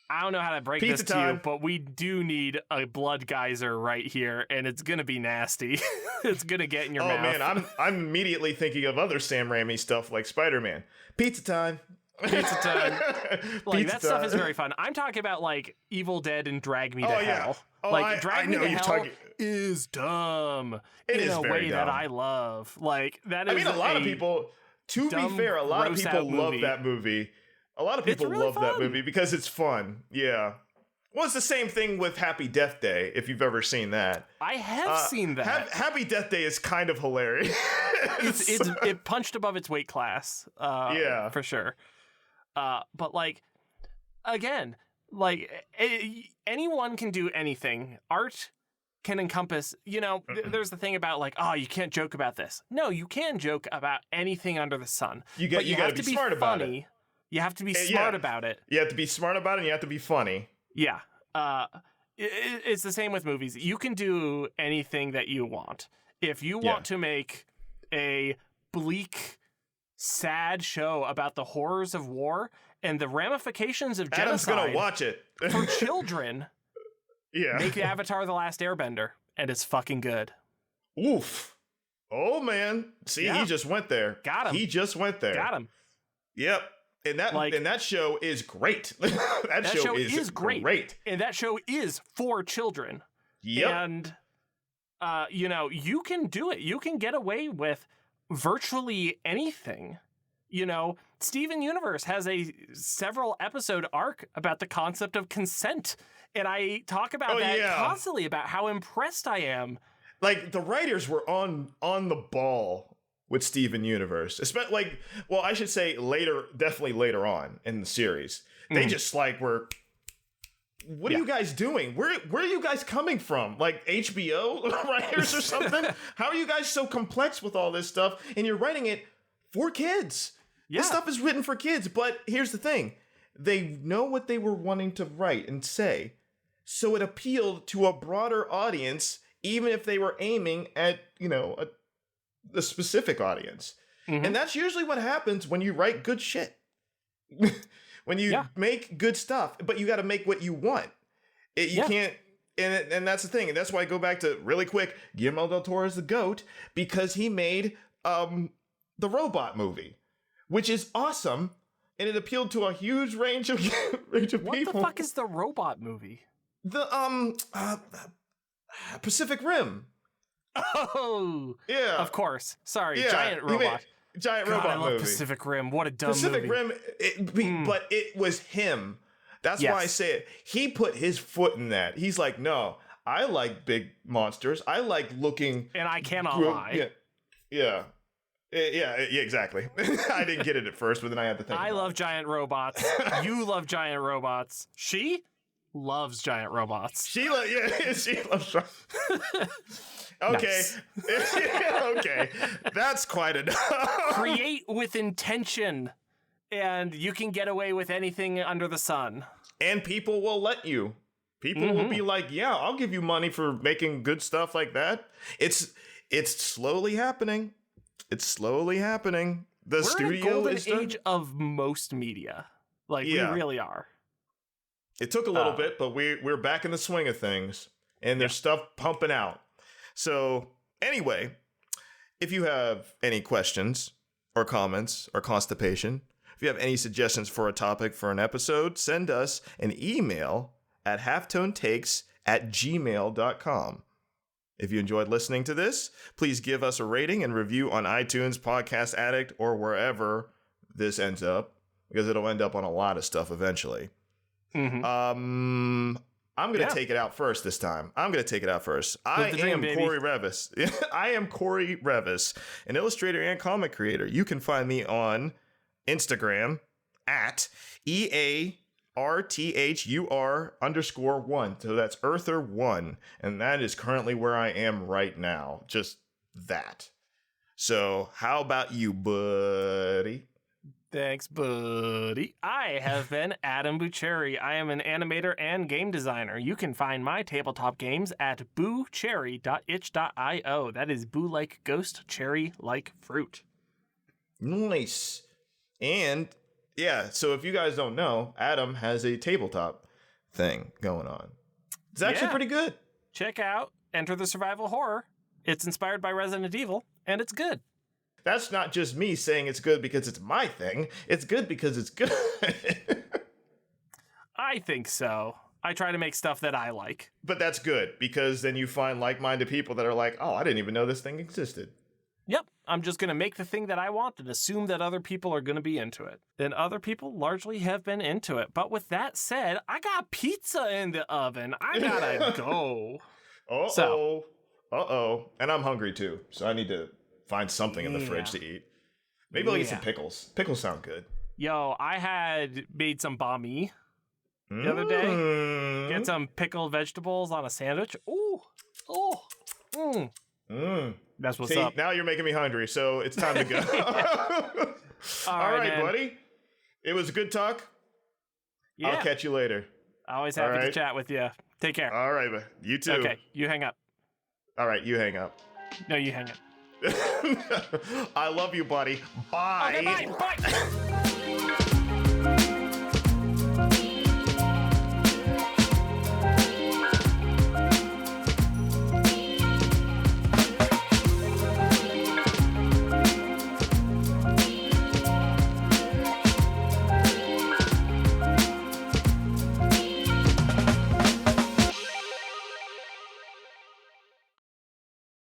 I don't know how to break this to you, but we do need a blood geyser right here, and it's gonna be nasty. It's gonna get in your mouth. Oh man, I'm immediately thinking of other Sam Raimi stuff like Spider-Man. Pizza time. Pizza time. Like, that stuff is very fun. I'm talking about like Evil Dead and Drag Me to Hell. Like, Drag Me to Hell is dumb in a way that I love. Like, that is. I mean, a lot of people. To be fair, a lot of people love that movie. A lot of people love that movie because it's fun. Yeah. Well, it's the same thing with Happy Death Day, if you've ever seen that. I have seen that. Happy Death Day is kind of hilarious. It punched above its weight class. For sure. But like, again, like anyone can do anything. Art can encompass, you know, there's the thing about like, oh, you can't joke about this. No, you can joke about anything under the sun. You got to be smart about it. You have to be smart about it. You have to be smart about it, and you have to be funny. Yeah. It's the same with movies. You can do anything that you want. If you want to make a bleak, sad show about the horrors of war and the ramifications of genocide, Adam's gonna watch it for children. Make Avatar: The Last Airbender, and it's fucking good. Oof. Oh man. See, he just went there. Got him. He just went there. Got him. Yep. And that show is great. that show is great. And that show is for children. Yep. And you know, you can do it. You can get away with virtually anything. You know, Steven Universe has a several episode arc about the concept of consent. And I talk about that constantly, about how impressed I am. Like, the writers were on the ball with Steven Universe. Like, well, I should say definitely later on in the series. They just like were, what are you guys doing? Where are you guys coming from? Like, HBO writers or something? How are you guys so complex with all this stuff? And you're writing it for kids. This stuff is written for kids, but here's the thing. They know what they were wanting to write and say, so it appealed to a broader audience, even if they were aiming at, you know, the specific audience. And that's usually what happens when you write good shit. When you make good stuff, but you got to make what you want. You can't, and that's the thing. And that's why I go back to, really quick, Guillermo del Toro is the GOAT, because he made the robot movie, which is awesome, and it appealed to a huge range of people. What the fuck is the robot movie? The Pacific Rim. Oh, yeah, of course. Sorry, yeah, giant robot. Giant God, robot I love movie. Pacific Rim. What a dumb Pacific movie. Rim, but it was him. That's why I say it. He put his foot in that. He's like, no, I like big monsters. I like looking. And I cannot lie. Yeah, exactly. I didn't get it at first, but then I had to think. I love giant robots. You love giant robots. She loves giant robots. She loves. Okay. Okay. That's quite enough. Create with intention, and you can get away with anything under the sun. And people will let you. People will be like, yeah, I'll give you money for making good stuff like that. It's slowly happening. It's slowly happening. We're in a golden age of most media. Like, we really are. It took a little bit, but we're back in the swing of things. And there's stuff pumping out. So, anyway, if you have any questions or comments or constipation, if you have any suggestions for a topic for an episode, send us an email at halftonetakes@gmail.com. If you enjoyed listening to this, please give us a rating and review on iTunes, Podcast Addict, or wherever this ends up, because it'll end up on a lot of stuff eventually. I'm going to take it out first this time. I am Corey Revis. I am Corey Revis, an illustrator and comic creator. You can find me on Instagram at EARTHUR_1. So that's Earther1. And that is currently where I am right now. Just that. So how about you, buddy? Thanks, buddy. I have been Adam Bucherri. I am an animator and game designer. You can find my tabletop games at boocherry.itch.io. That is boo like ghost, cherry like fruit. Nice. And yeah, so if you guys don't know, Adam has a tabletop thing going on. It's actually pretty good. Check out Enter the Survival Horror. It's inspired by Resident Evil, and it's good. That's not just me saying it's good because it's my thing. It's good because it's good. I think so. I try to make stuff that I like. But that's good, because then you find like-minded people that are like, oh, I didn't even know this thing existed. Yep. I'm just going to make the thing that I want and assume that other people are going to be into it. And other people largely have been into it. But with that said, I got pizza in the oven. I gotta go. And I'm hungry too. So I need to find something in the fridge to eat. Maybe I'll eat some pickles. Pickles sound good. Yo, I had made some banh mi the other day. Get some pickled vegetables on a sandwich. Ooh. That's what's up. Now you're making me hungry, so it's time to go. All right, buddy. It was a good talk. Yeah. I'll catch you later. Always happy to chat with you. Take care. All right, but you too. Okay, you hang up. All right, you hang up. No, you hang up. I love you, buddy. Bye. Okay, bye.